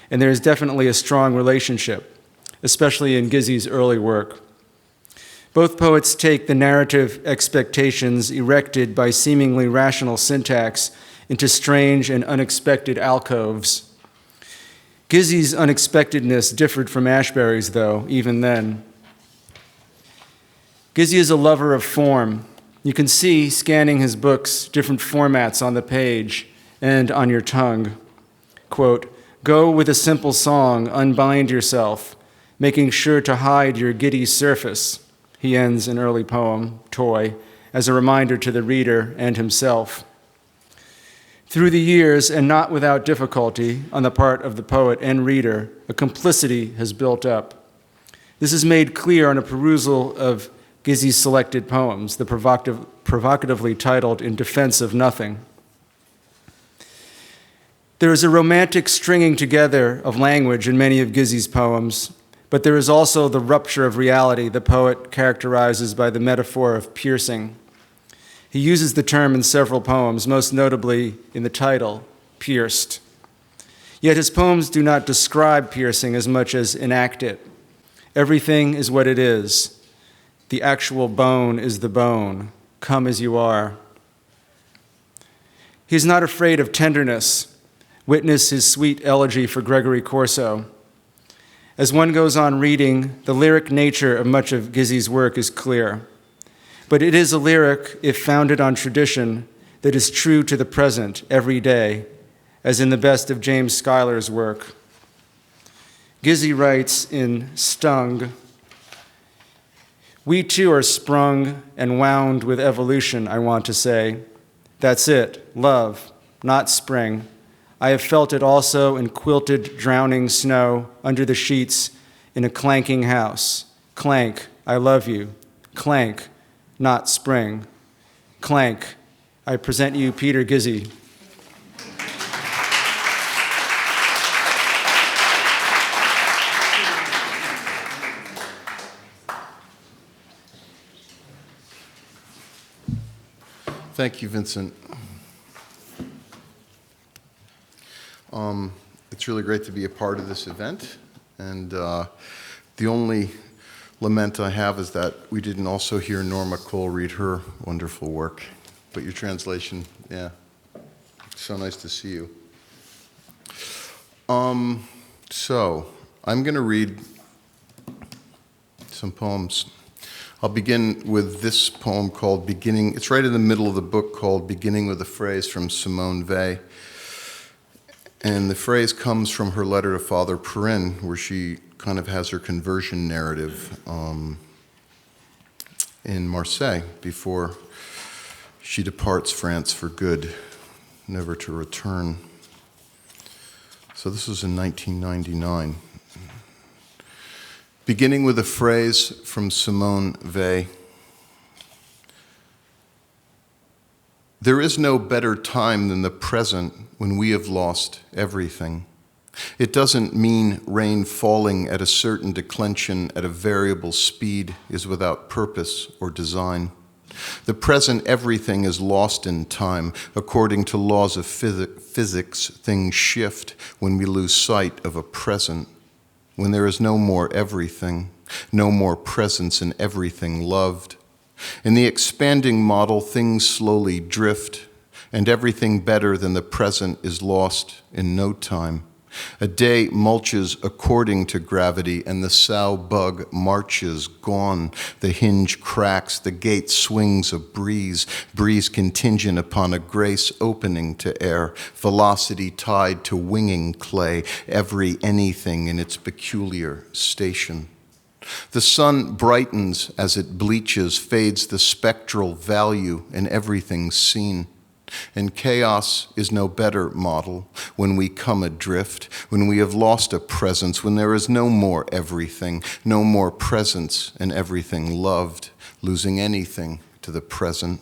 and there is definitely a strong relationship, especially in Gizzi's early work. Both poets take the narrative expectations erected by seemingly rational syntax into strange and unexpected alcoves. Gizzi's unexpectedness differed from Ashbery's, though, even then. Gizzi is a lover of form. You can see, scanning his books, different formats on the page and on your tongue. Quote, "Go with a simple song, unbind yourself, making sure to hide your giddy surface," he ends an early poem, Toy, as a reminder to the reader and himself. Through the years, and not without difficulty on the part of the poet and reader, a complicity has built up. This is made clear on a perusal of Gizzi's selected poems, the provocatively titled In Defense of Nothing. There is a romantic stringing together of language in many of Gizzi's poems, but there is also the rupture of reality the poet characterizes by the metaphor of piercing. He uses the term in several poems, most notably in the title, Pierced. Yet his poems do not describe piercing as much as enact it. Everything is what it is. The actual bone is the bone. Come as you are. He's not afraid of tenderness. Witness his sweet elegy for Gregory Corso. As one goes on reading, the lyric nature of much of Gizzi's work is clear. But it is a lyric, if founded on tradition, that is true to the present every day, as in the best of James Schuyler's work. Gizzi writes in Stung, "We too are sprung and wound with evolution, I want to say. That's it, love, not spring. I have felt it also in quilted, drowning snow under the sheets in a clanking house. Clank, I love you. Clank, not spring. Clank, I present you Peter Gizzi." Thank you, Vincent. It's really great to be a part of this event, and the only lament I have is that we didn't also hear Norma Cole read her wonderful work. But your translation, yeah, so nice to see you. So I'm going to read some poems. I'll begin with this poem called Beginning. It's right in the middle of the book, called Beginning with a Phrase, from Simone Weil. And the phrase comes from her letter to Father Perrin, where she kind of has her conversion narrative in Marseille before she departs France for good, never to return. So this was in 1999. Beginning with a phrase from Simone Weil. There is no better time than the present when we have lost everything. It doesn't mean rain falling at a certain declension at a variable speed is without purpose or design. The present everything is lost in time. According to laws of physics, things shift when we lose sight of a present, when there is no more everything, no more presence in everything loved. In the expanding model, things slowly drift, and everything better than the present is lost in no time. A day mulches according to gravity, and the sow bug marches, gone. The hinge cracks, the gate swings a breeze contingent upon a grace opening to air, velocity tied to winging clay, every anything in its peculiar station. The sun brightens as it bleaches, fades the spectral value in everything seen. And chaos is no better model when we come adrift, when we have lost a presence, when there is no more everything, no more presence in everything loved, losing anything to the present.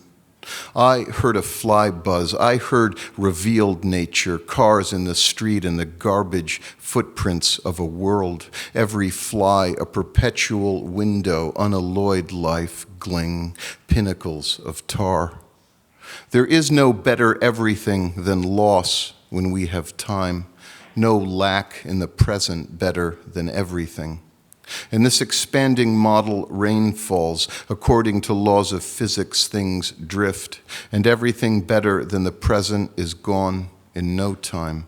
I heard a fly buzz. I heard revealed nature, cars in the street and the garbage footprints of a world. Every fly a perpetual window, unalloyed life, gling, pinnacles of tar. There is no better everything than loss when we have time, no lack in the present better than everything. In this expanding model, rain falls. According to laws of physics, things drift, and everything better than the present is gone in no time.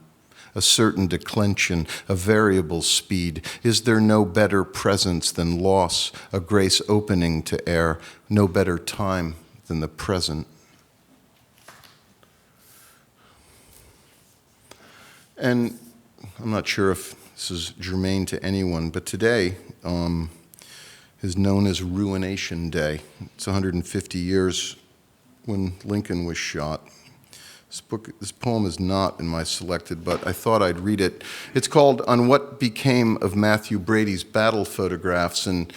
A certain declension, a variable speed. Is there no better presence than loss, a grace opening to air, no better time than the present? And I'm not sure if this is germane to anyone, but today is known as Ruination Day. It's 150 years when Lincoln was shot. This poem is not in my selected, but I thought I'd read it. It's called On What Became of Matthew Brady's Battle Photographs, and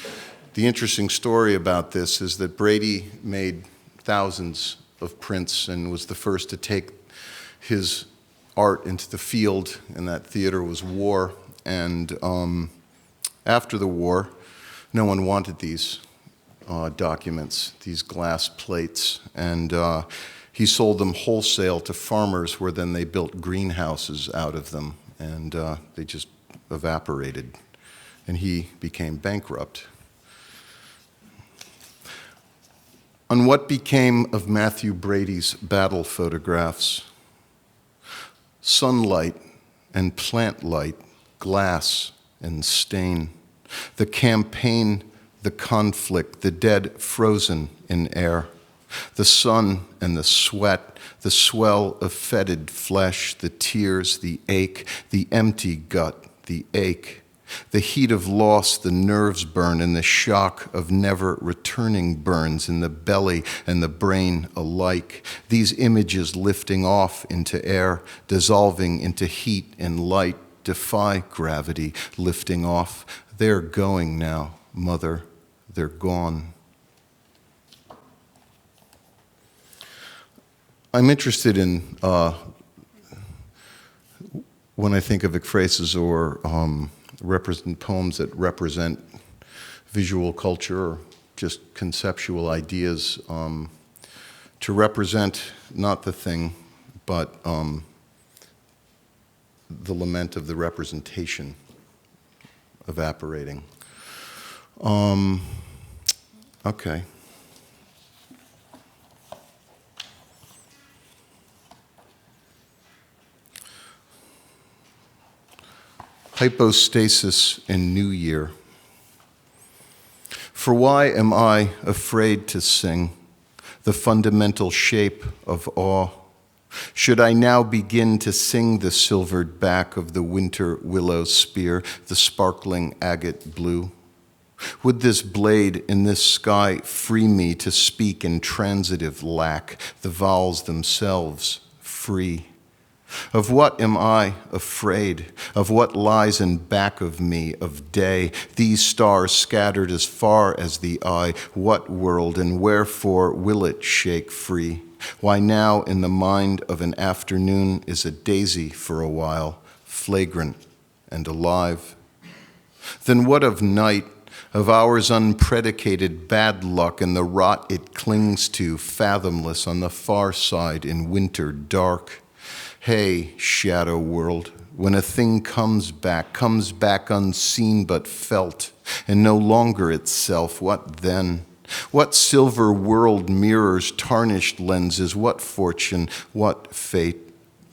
the interesting story about this is that Brady made thousands of prints and was the first to take his art into the field, and that theater was war. And after the war, no one wanted these documents, these glass plates, and he sold them wholesale to farmers, where then they built greenhouses out of them, and they just evaporated, and he became bankrupt. On what became of Matthew Brady's battle photographs? Sunlight and plant light, glass and stain. The campaign, the conflict, the dead frozen in air. The sun and the sweat, the swell of fetid flesh, the tears, the ache, the empty gut, the ache. The heat of loss, the nerves burn, and the shock of never returning burns in the belly and the brain alike. These images lifting off into air, dissolving into heat and light, defy gravity, lifting off. They're going now, mother, they're gone. I'm interested in, when I think of ekphrases or represent poems that represent visual culture or just conceptual ideas, to represent not the thing, but the lament of the representation evaporating. Okay. Hypostasis in New Year. For why am I afraid to sing the fundamental shape of awe? Should I now begin to sing the silvered back of the winter willow spear, the sparkling agate blue? Would this blade in this sky free me to speak in transitive lack, the vowels themselves free? Of what am I afraid? Of what lies in back of me of day? These stars scattered as far as the eye. What world and wherefore will it shake free? Why now in the mind of an afternoon is a daisy for a while, flagrant and alive? Then what of night, of hours unpredicated bad luck and the rot it clings to, fathomless on the far side in winter dark? Hey, shadow world, when a thing comes back unseen but felt, and no longer itself, what then? What silver world mirrors tarnished lenses? What fortune? What fate?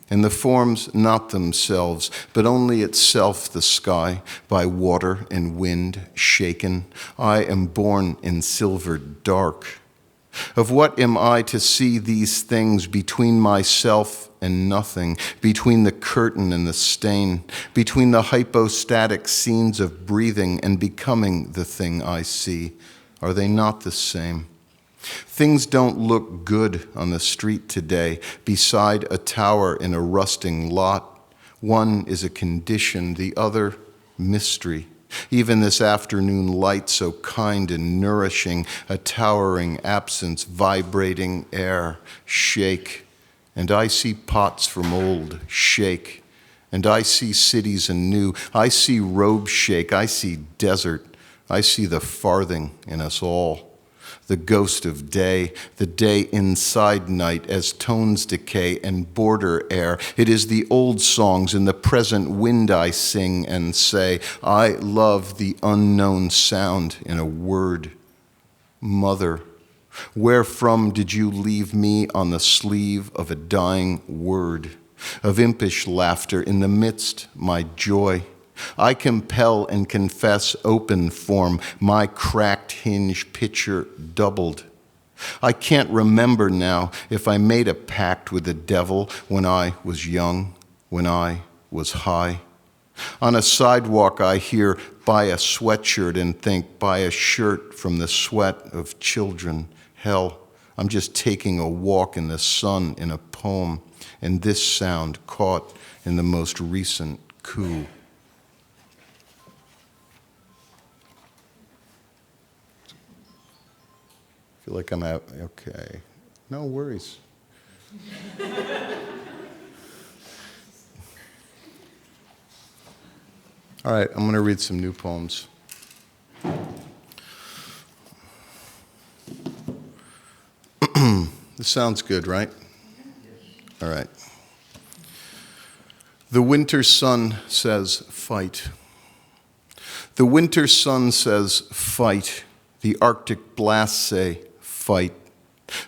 and the forms not themselves, but only itself the sky, by water and wind shaken. I am born in silvered dark. Of what am I to see these things between myself and nothing, between the curtain and the stain, between the hypostatic scenes of breathing and becoming the thing I see? Are they not the same? Things don't look good on the street today, beside a tower in a rusting lot. One is a condition, the other mystery. Even this afternoon light so kind and nourishing, a towering absence, vibrating air, shake. And I see pots from old, shake. And I see cities anew. I see robes shake. I see desert. I see the farthing in us all. The ghost of day, the day inside night as tones decay and border air. It is the old songs in the present wind I sing and say, I love the unknown sound in a word. Mother, wherefrom did you leave me on the sleeve of a dying word? Of impish laughter in the midst, my joy. I compel and confess open form, my cracked hinge picture doubled. I can't remember now if I made a pact with the devil when I was young, when I was high. On a sidewalk I hear, buy a sweatshirt and think, buy a shirt from the sweat of children. Hell, I'm just taking a walk in the sun in a poem, and this sound caught in the most recent coup. I feel like I'm out. Okay. No worries. All right, I'm going to read some new poems. This sounds good, right? All right. The winter sun says, fight. The winter sun says, fight. The Arctic blasts say, fight.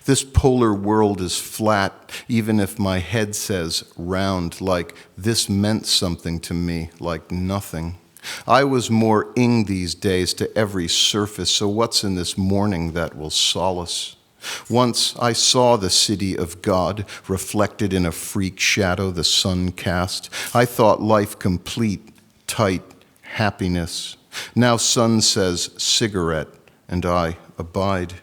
This polar world is flat, even if my head says round, like this meant something to me, like nothing. I was more ing these days to every surface, so what's in this morning that will solace? Once I saw the city of God reflected in a freak shadow the sun cast. I thought life complete, tight, happiness. Now sun says cigarette, and I abide.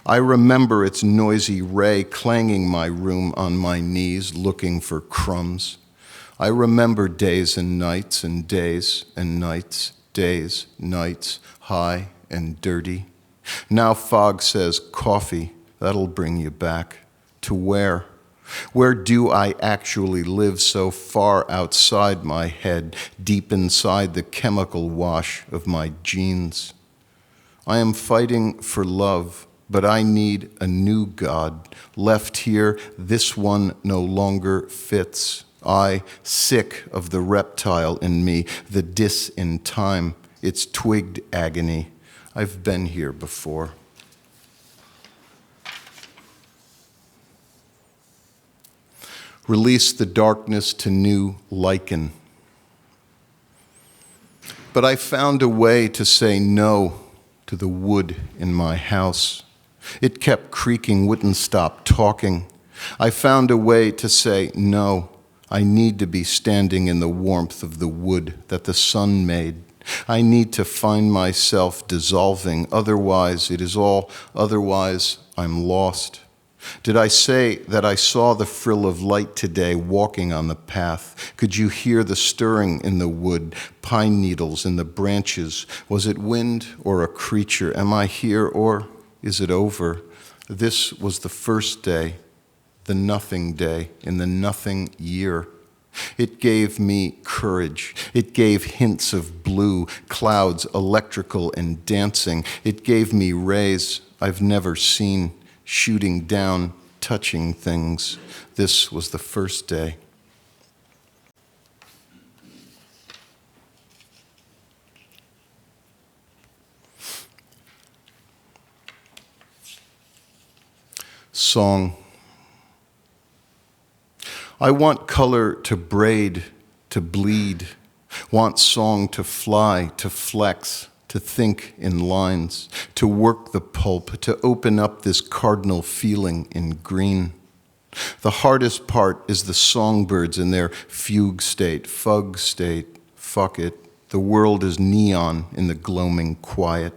I remember its noisy ray clanging my room on my knees, looking for crumbs. I remember days and nights and days and nights, days, nights, high and dirty. Now fog says coffee, that'll bring you back. To where? Where do I actually live so far outside my head, deep inside the chemical wash of my genes? I am fighting for love, but I need a new God. Left here, this one no longer fits. I, sick of the reptile in me, the dis in time, its twigged agony. I've been here before. Release the darkness to new lichen. But I found a way to say no to the wood in my house. It kept creaking, wouldn't stop talking. I found a way to say no. I need to be standing in the warmth of the wood that the sun made. I need to find myself dissolving, otherwise I'm lost. Did I say that I saw the frill of light today walking on the path? Could you hear the stirring in the wood, pine needles in the branches? Was it wind or a creature? Am I here or is it over? This was the first day, the nothing day in the nothing year. It gave me courage. It gave hints of blue, clouds, electrical and dancing. It gave me rays I've never seen, shooting down, touching things. This was the first day. Song. I want color to braid, to bleed, want song to fly, to flex, to think in lines, to work the pulp, to open up this cardinal feeling in green. The hardest part is the songbirds in their fugue state, fug state, fuck it. The world is neon in the gloaming quiet.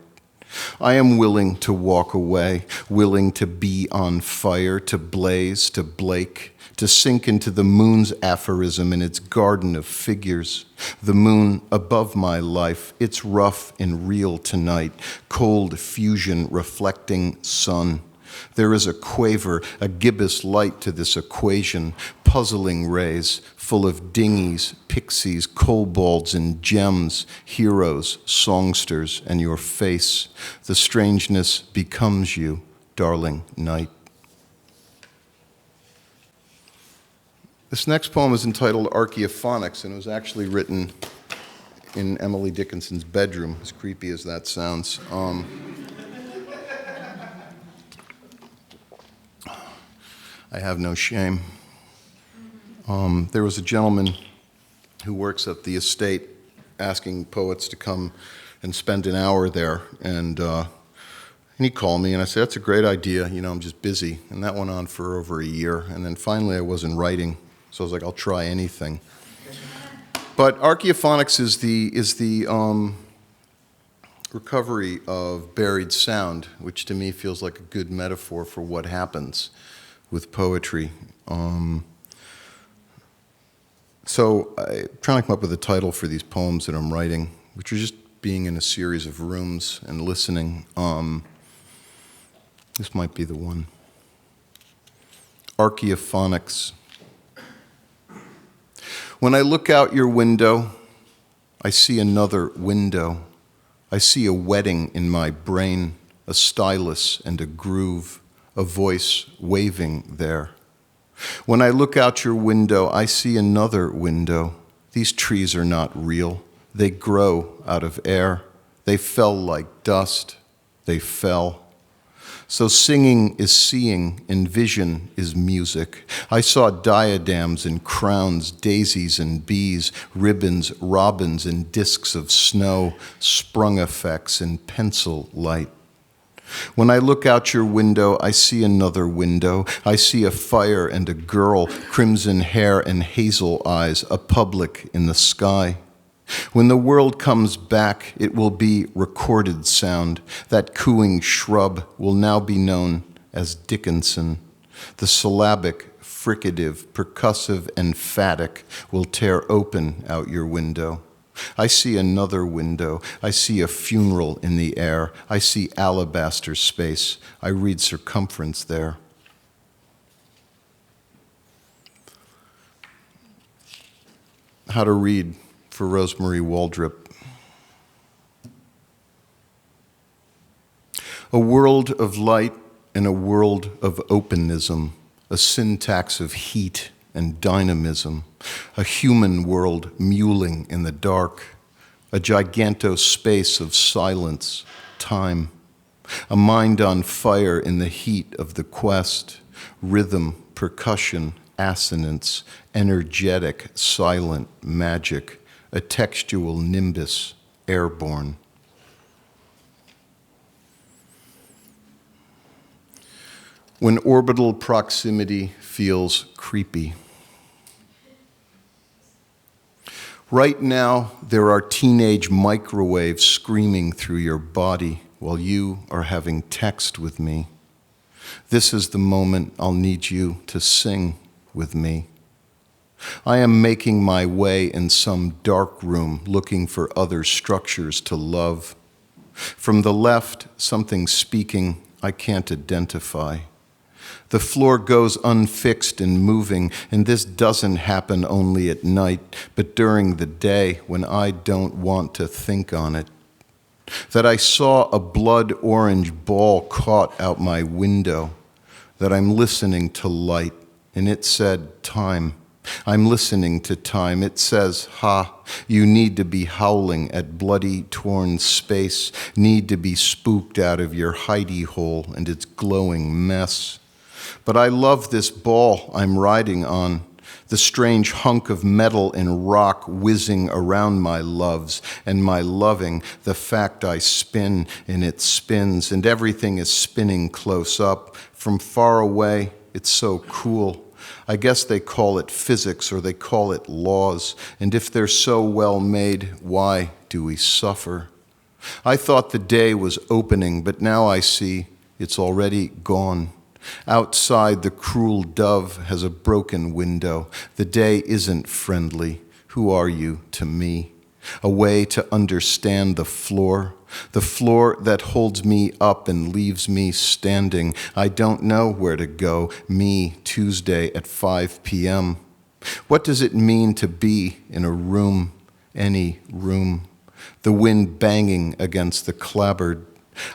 I am willing to walk away, willing to be on fire, to blaze, to blake, to sink into the moon's aphorism in its garden of figures. The moon above my life, it's rough and real tonight, cold fusion reflecting sun. There is a quaver, a gibbous light to this equation, puzzling rays, full of dinghies, pixies, kobolds, and gems, heroes, songsters, and your face. The strangeness becomes you, darling night. This next poem is entitled Archaeophonics, and it was actually written in Emily Dickinson's bedroom, as creepy as that sounds. I have no shame. There was a gentleman who works at the estate asking poets to come and spend an hour there, and he called me, and I said, that's a great idea, I'm just busy. And that went on for over a year, and then finally I wasn't writing, so I was like, I'll try anything. But Archaeophonics is the recovery of buried sound, which to me feels like a good metaphor for what happens with poetry. So I'm trying to come up with a title for these poems that I'm writing, which are just being in a series of rooms and listening. This might be the one. Archaeophonics. When I look out your window, I see another window. I see a wedding in my brain, a stylus and a groove, a voice waving there. When I look out your window, I see another window. These trees are not real. They grow out of air. They fell like dust. They fell. So singing is seeing, and vision is music. I saw diadems and crowns, daisies and bees, ribbons, robins, and discs of snow, sprung effects and pencil light. When I look out your window, I see another window. I see a fire and a girl, crimson hair and hazel eyes, a public in the sky. When the world comes back, it will be recorded sound. That cooing shrub will now be known as Dickinson. The syllabic, fricative, percussive, emphatic will tear open out your window. I see another window. I see a funeral in the air. I see alabaster space. I read circumference there. How to read for Rosemary Waldrop. A world of light and a world of openism, a syntax of heat and dynamism, a human world mewling in the dark, a giganto space of silence, time, a mind on fire in the heat of the quest, rhythm, percussion, assonance, energetic, silent magic, a textual nimbus, airborne. When orbital proximity feels creepy. Right now, there are teenage microwaves screaming through your body while you are having text with me. This is the moment I'll need you to sing with me. I am making my way in some dark room looking for other structures to love. From the left, something speaking I can't identify. The floor goes unfixed and moving, and this doesn't happen only at night, but during the day when I don't want to think on it. That I saw a blood orange ball caught out my window, that I'm listening to light, and it said time. I'm listening to time. It says, ha, you need to be howling at bloody, torn space, need to be spooked out of your hidey hole and its glowing mess. But I love this ball I'm riding on, the strange hunk of metal and rock whizzing around my loves and my loving, the fact I spin and it spins, and everything is spinning close up. From far away, it's so cool. I guess they call it physics or they call it laws, and if they're so well made, why do we suffer? I thought the day was opening, but now I see it's already gone. Outside, the cruel dove has a broken window. The day isn't friendly. Who are you to me? A way to understand the floor that holds me up and leaves me standing. I don't know where to go. Me, Tuesday at 5 p.m. What does it mean to be in a room, any room? The wind banging against the clapboard.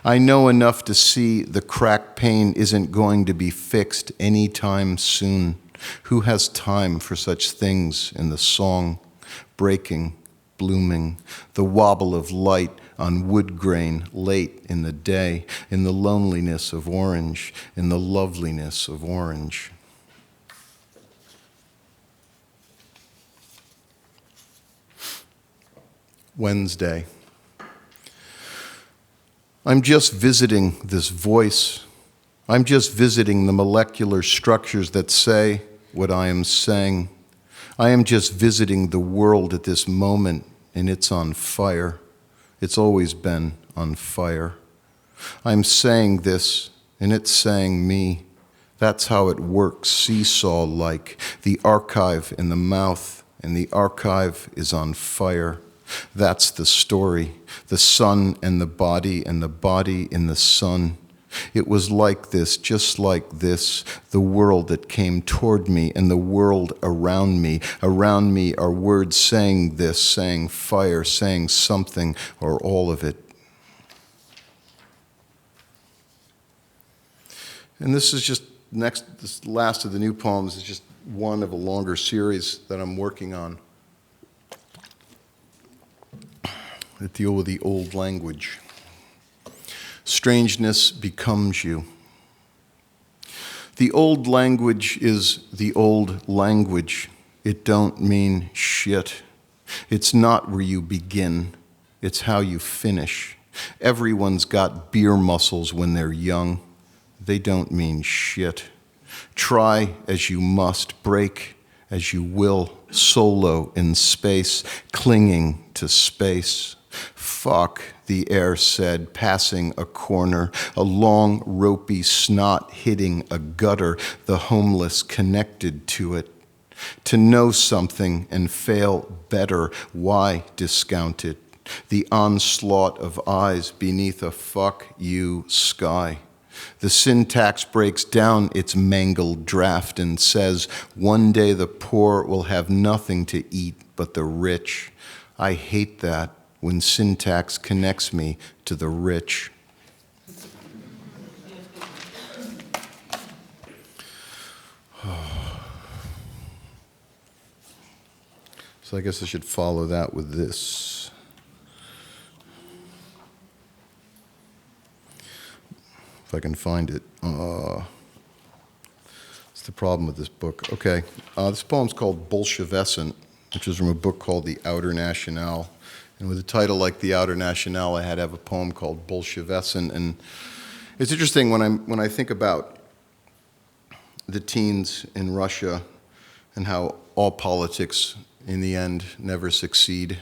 I know enough to see the crack pane isn't going to be fixed anytime soon. Who has time for such things in the song? Breaking, blooming, the wobble of light on wood grain late in the day, in the loneliness of orange, in the loveliness of orange. Wednesday. I'm just visiting this voice. I'm just visiting the molecular structures that say what I am saying. I am just visiting the world at this moment, and it's on fire. It's always been on fire. I'm saying this, and it's saying me. That's how it works, seesaw-like. The archive in the mouth, and the archive is on fire. That's the story, the sun and the body in the sun. It was like this, just like this, the world that came toward me and the world around me. Around me are words saying this, saying fire, saying something, or all of it. And this is just this last of the new poems is just one of a longer series that I'm working on that deal with the old language. Strangeness becomes you. The old language is the old language. It don't mean shit. It's not where you begin. It's how you finish. Everyone's got beer muscles when they're young. They don't mean shit. Try as you must, break as you will, solo in space, clinging to space. Fuck, the air said, passing a corner, a long, ropey snot hitting a gutter, the homeless connected to it. To know something and fail better, why discount it? The onslaught of eyes beneath a fuck you sky. The syntax breaks down its mangled draft and says, one day the poor will have nothing to eat but the rich. I hate that when syntax connects me to the rich. So I guess I should follow that with this. If I can find it. It's the problem with this book. Okay, this poem's called Bolshevescent, which is from a book called The Outer Nationale. And with a title like The Outer Nationale, I had to have a poem called Bolshevescent. And it's interesting when I think about the teens in Russia and how all politics in the end never succeed.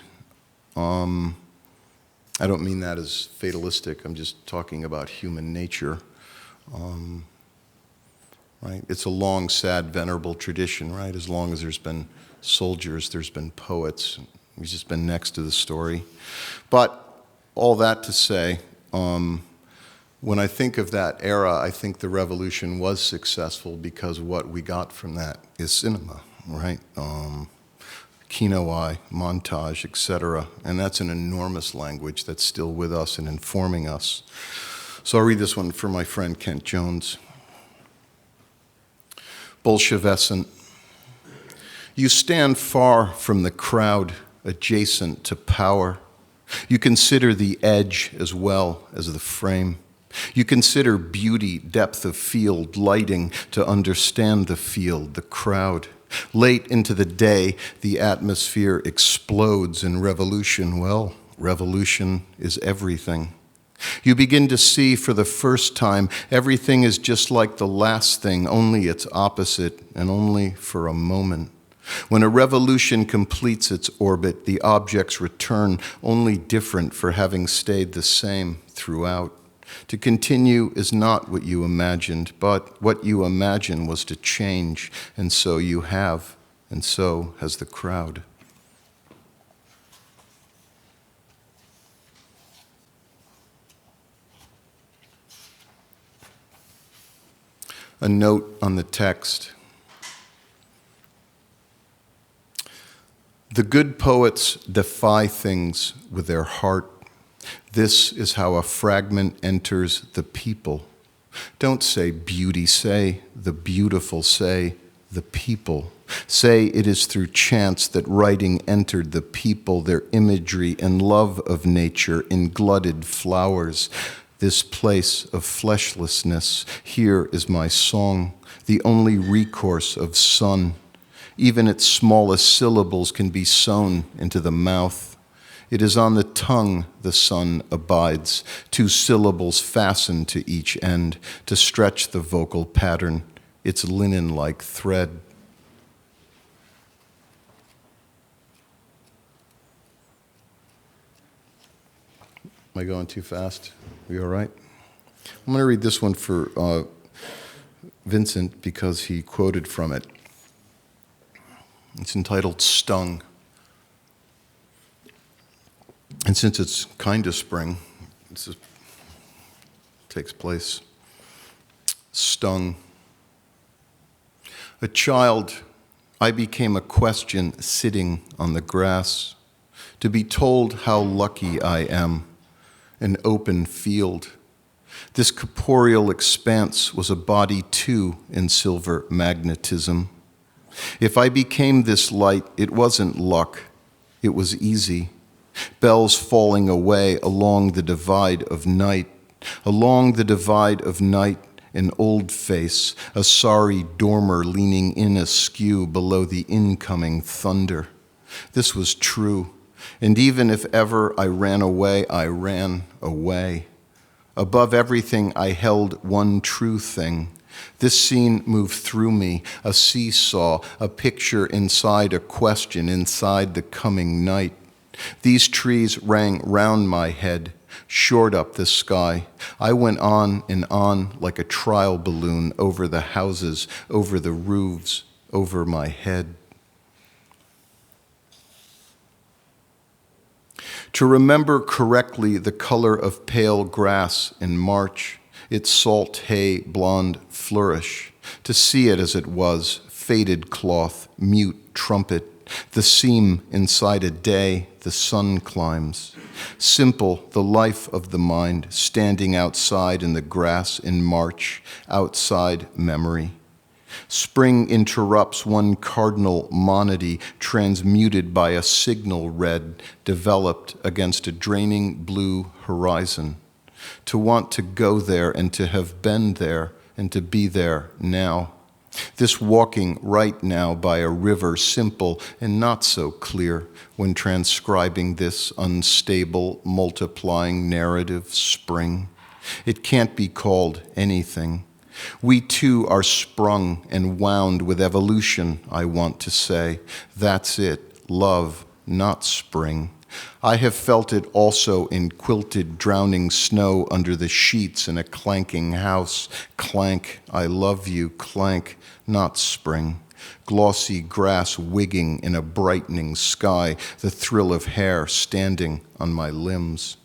I don't mean that as fatalistic. I'm just talking about human nature. Right? It's a long, sad, venerable tradition, right? As long as there's been soldiers, there's been poets. We've just been next to the story. But all that to say, when I think of that era, I think the revolution was successful because what we got from that is cinema, right? Kino eye, montage, etc. And that's an enormous language that's still with us and informing us. So I'll read this one for my friend Kent Jones. Bolshevescent. You stand far from the crowd, adjacent to power. You consider the edge as well as the frame. You consider beauty, depth of field, lighting to understand the field, the crowd. Late into the day, the atmosphere explodes in revolution. Well, revolution is everything. You begin to see for the first time everything is just like the last thing, only its opposite, and only for a moment. When a revolution completes its orbit, the objects return, only different for having stayed the same throughout. To continue is not what you imagined, but what you imagined was to change, and so you have, and so has the crowd. A note on the text. The good poets defy things with their heart. This is how a fragment enters the people. Don't say beauty, say the beautiful, say the people. Say it is through chance that writing entered the people, their imagery and love of nature in glutted flowers. This place of fleshlessness, here is my song, the only recourse of sun. Even its smallest syllables can be sewn into the mouth. It is on the tongue the sun abides, 2 syllables fastened to each end to stretch the vocal pattern, its linen-like thread. Am I going too fast? Are we all right? I'm going to read this one for Vincent because he quoted from it. It's entitled Stung. And since it's kind of spring, this takes place. Stung. A child, I became a question sitting on the grass, to be told how lucky I am, an open field. This corporeal expanse was a body too in silver magnetism. If I became this light, it wasn't luck, it was easy. Bells falling away along the divide of night. Along the divide of night, an old face, a sorry dormer leaning in askew below the incoming thunder. This was true, and even if ever I ran away, I ran away. Above everything, I held one true thing. This scene moved through me, a seesaw, a picture inside a question, inside the coming night. These trees rang round my head, shored up the sky. I went on and on like a trial balloon over the houses, over the roofs, over my head. To remember correctly the color of pale grass in March, its salt hay blonde flourish, to see it as it was, faded cloth, mute trumpet, the seam inside a day the sun climbs. Simple, the life of the mind, standing outside in the grass in March, outside memory. Spring interrupts one cardinal monody transmuted by a signal red developed against a draining blue horizon. To want to go there and to have been there and to be there now. This walking right now by a river, simple and not so clear when transcribing this unstable, multiplying narrative spring. It can't be called anything. We too are sprung and wound with evolution, I want to say. That's it, love, not spring. I have felt it also in quilted, drowning snow under the sheets in a clanking house. Clank, I love you, clank, not spring. Glossy grass wigging in a brightening sky, the thrill of hair standing on my limbs.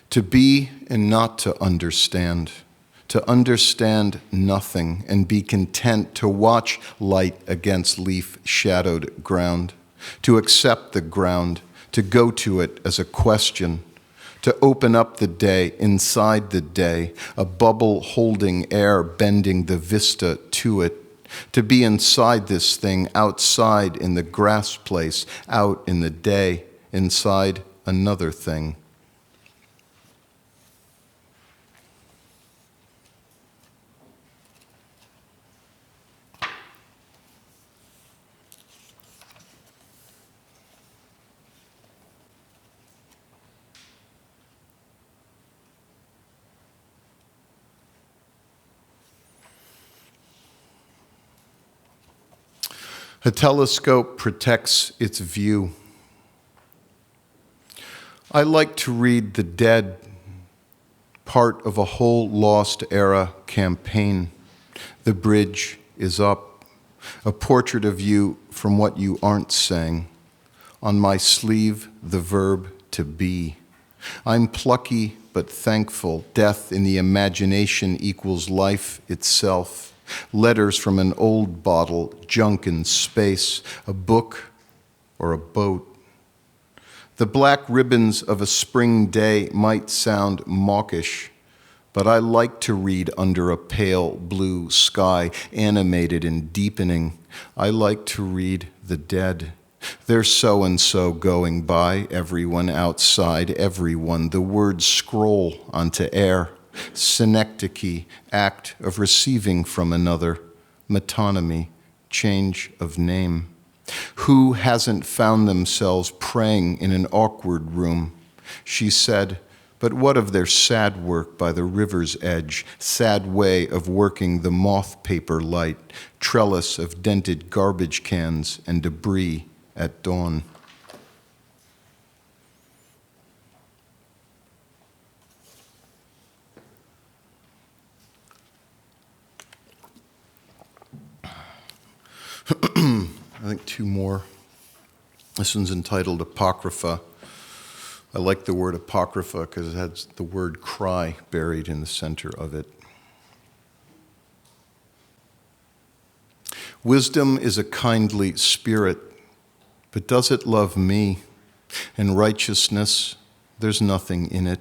To be and not to understand nothing and be content to watch light against leaf-shadowed ground, to accept the ground, to go to it as a question, to open up the day inside the day, a bubble holding air bending the vista to it, to be inside this thing, outside in the grass place, out in the day, inside another thing. A telescope protects its view. I like to read The Dead, part of a whole lost era campaign. The bridge is up, a portrait of you from what you aren't saying. On my sleeve, the verb to be. I'm plucky but thankful. Death in the imagination equals life itself. Letters from an old bottle, junk in space, a book or a boat. The black ribbons of a spring day might sound mawkish, but I like to read under a pale blue sky, animated and deepening. I like to read The Dead. There's so-and-so going by, everyone outside, everyone. The words scroll onto air. Synecdoche, act of receiving from another. Metonymy, change of name. Who hasn't found themselves praying in an awkward room? She said, but what of their sad work by the river's edge, sad way of working the moth paper light, trellis of dented garbage cans and debris at dawn? I think two more. This one's entitled Apocrypha. I like the word apocrypha because it has the word cry buried in the center of it. Wisdom is a kindly spirit, but does it love me? And righteousness, there's nothing in it.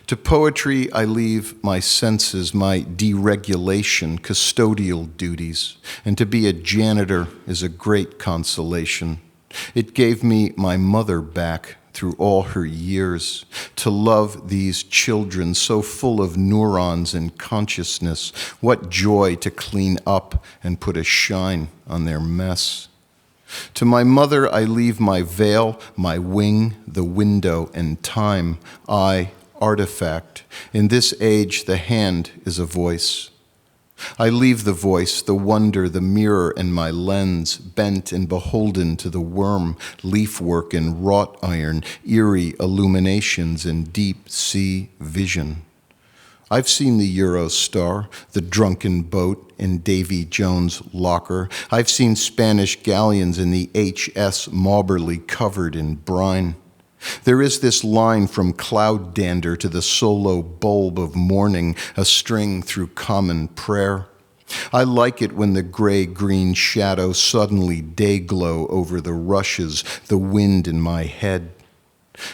To poetry, I leave my senses, my deregulation, custodial duties, and to be a janitor is a great consolation. It gave me my mother back through all her years, to love these children so full of neurons and consciousness. What joy to clean up and put a shine on their mess. To my mother, I leave my veil, my wing, the window, and time. I, artifact. In this age, the hand is a voice. I leave the voice, the wonder, the mirror, and my lens, bent and beholden to the worm, leafwork and wrought iron, eerie illuminations and deep sea vision. I've seen the Eurostar, the drunken boat in Davy Jones' locker. I've seen Spanish galleons in the H.S. Mauberley covered in brine. There is this line from cloud dander to the solo bulb of morning, a string through common prayer. I like it when the gray-green shadow suddenly day-glow over the rushes, the wind in my head.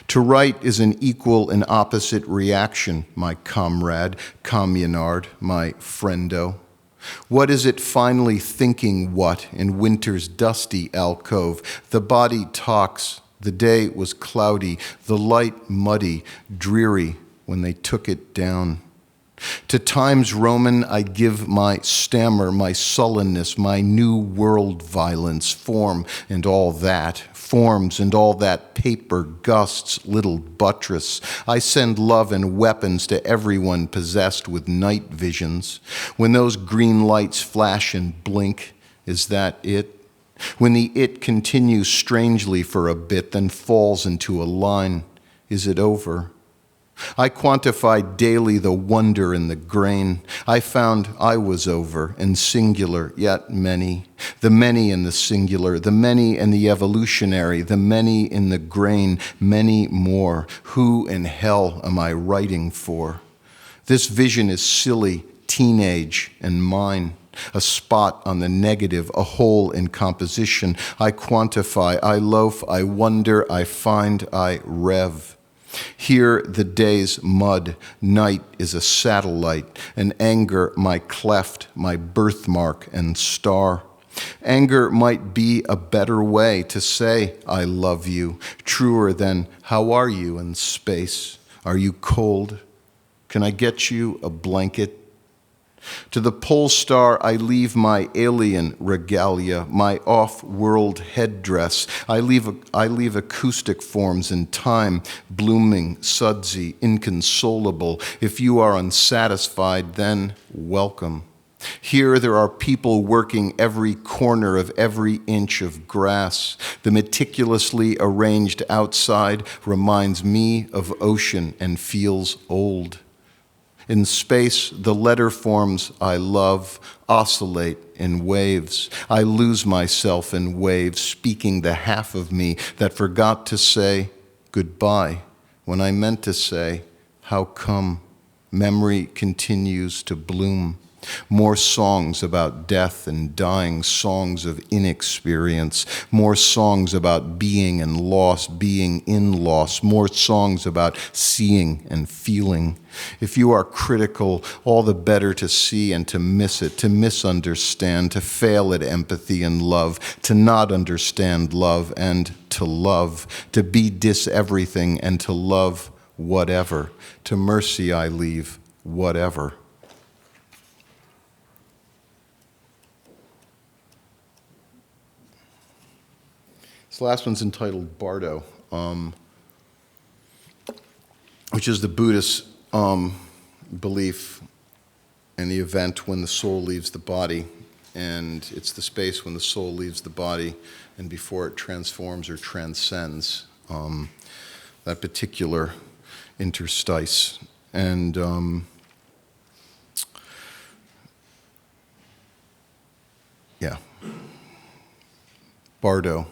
To write is an equal and opposite reaction, my comrade, communard, my friendo. What is it finally thinking what in winter's dusty alcove? The body talks. The day was cloudy, the light muddy, dreary when they took it down. To times Roman I give my stammer, my sullenness, my new world violence, form and all that, forms and all that paper gusts, little buttress. I send love and weapons to everyone possessed with night visions. When those green lights flash and blink, is that it? When the it continues strangely for a bit, then falls into a line, is it over? I quantified daily the wonder in the grain. I found I was over, and singular, yet many. The many in the singular, the many in the evolutionary, the many in the grain, many more. Who in hell am I writing for? This vision is silly, teenage, and mine. A spot on the negative, a hole in composition. I quantify, I loaf, I wonder, I find, I rev. Here the day's mud, night is a satellite, and anger my cleft, my birthmark and star. Anger might be a better way to say I love you, truer than how are you in space? Are you cold? Can I get you a blanket? To the pole star I leave my alien regalia, my off-world headdress. I leave acoustic forms in time, blooming, sudsy, inconsolable. If you are unsatisfied, then welcome. Here there are people working every corner of every inch of grass. The meticulously arranged outside reminds me of ocean and feels old. In space, the letter forms I love oscillate in waves. I lose myself in waves, speaking the half of me that forgot to say goodbye when I meant to say, how come? Memory continues to bloom. More songs about death and dying, songs of inexperience. More songs about being and loss, being in loss. More songs about seeing and feeling. If you are critical, all the better to see and to miss it, to misunderstand, to fail at empathy and love, to not understand love and to love, to be dis-everything and to love whatever. To mercy I leave whatever. This last one's entitled Bardo, which is the Buddhist belief in the event when the soul leaves the body, and it's the space when the soul leaves the body and before it transforms or transcends that particular interstice. And yeah, Bardo.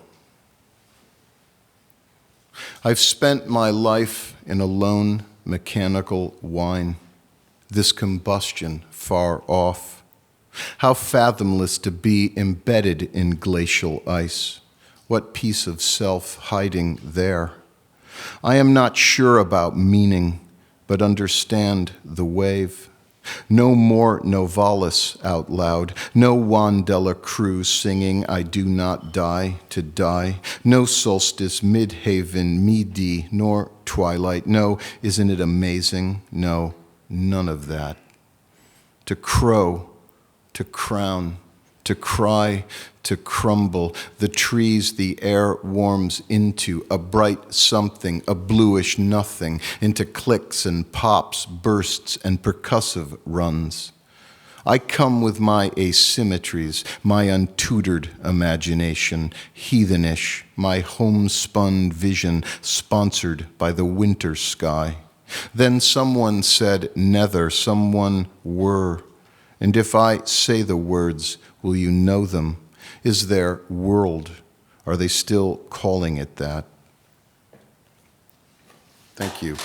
I've spent my life in a lone mechanical whine, this combustion far off. How fathomless to be embedded in glacial ice. What piece of self hiding there? I am not sure about meaning, but understand the wave. No more Novalis out loud, no Juan de la Cruz singing I do not die to die, no solstice, midhaven, midi, nor twilight, no, isn't it amazing? No, none of that. To crow, to crown, to cry, to crumble, the trees the air warms into, a bright something, a bluish nothing, into clicks and pops, bursts, and percussive runs. I come with my asymmetries, my untutored imagination, heathenish, my homespun vision sponsored by the winter sky. Then someone said nether, someone were, and if I say the words, will you know them? Is there world? Are they still calling it that? Thank you.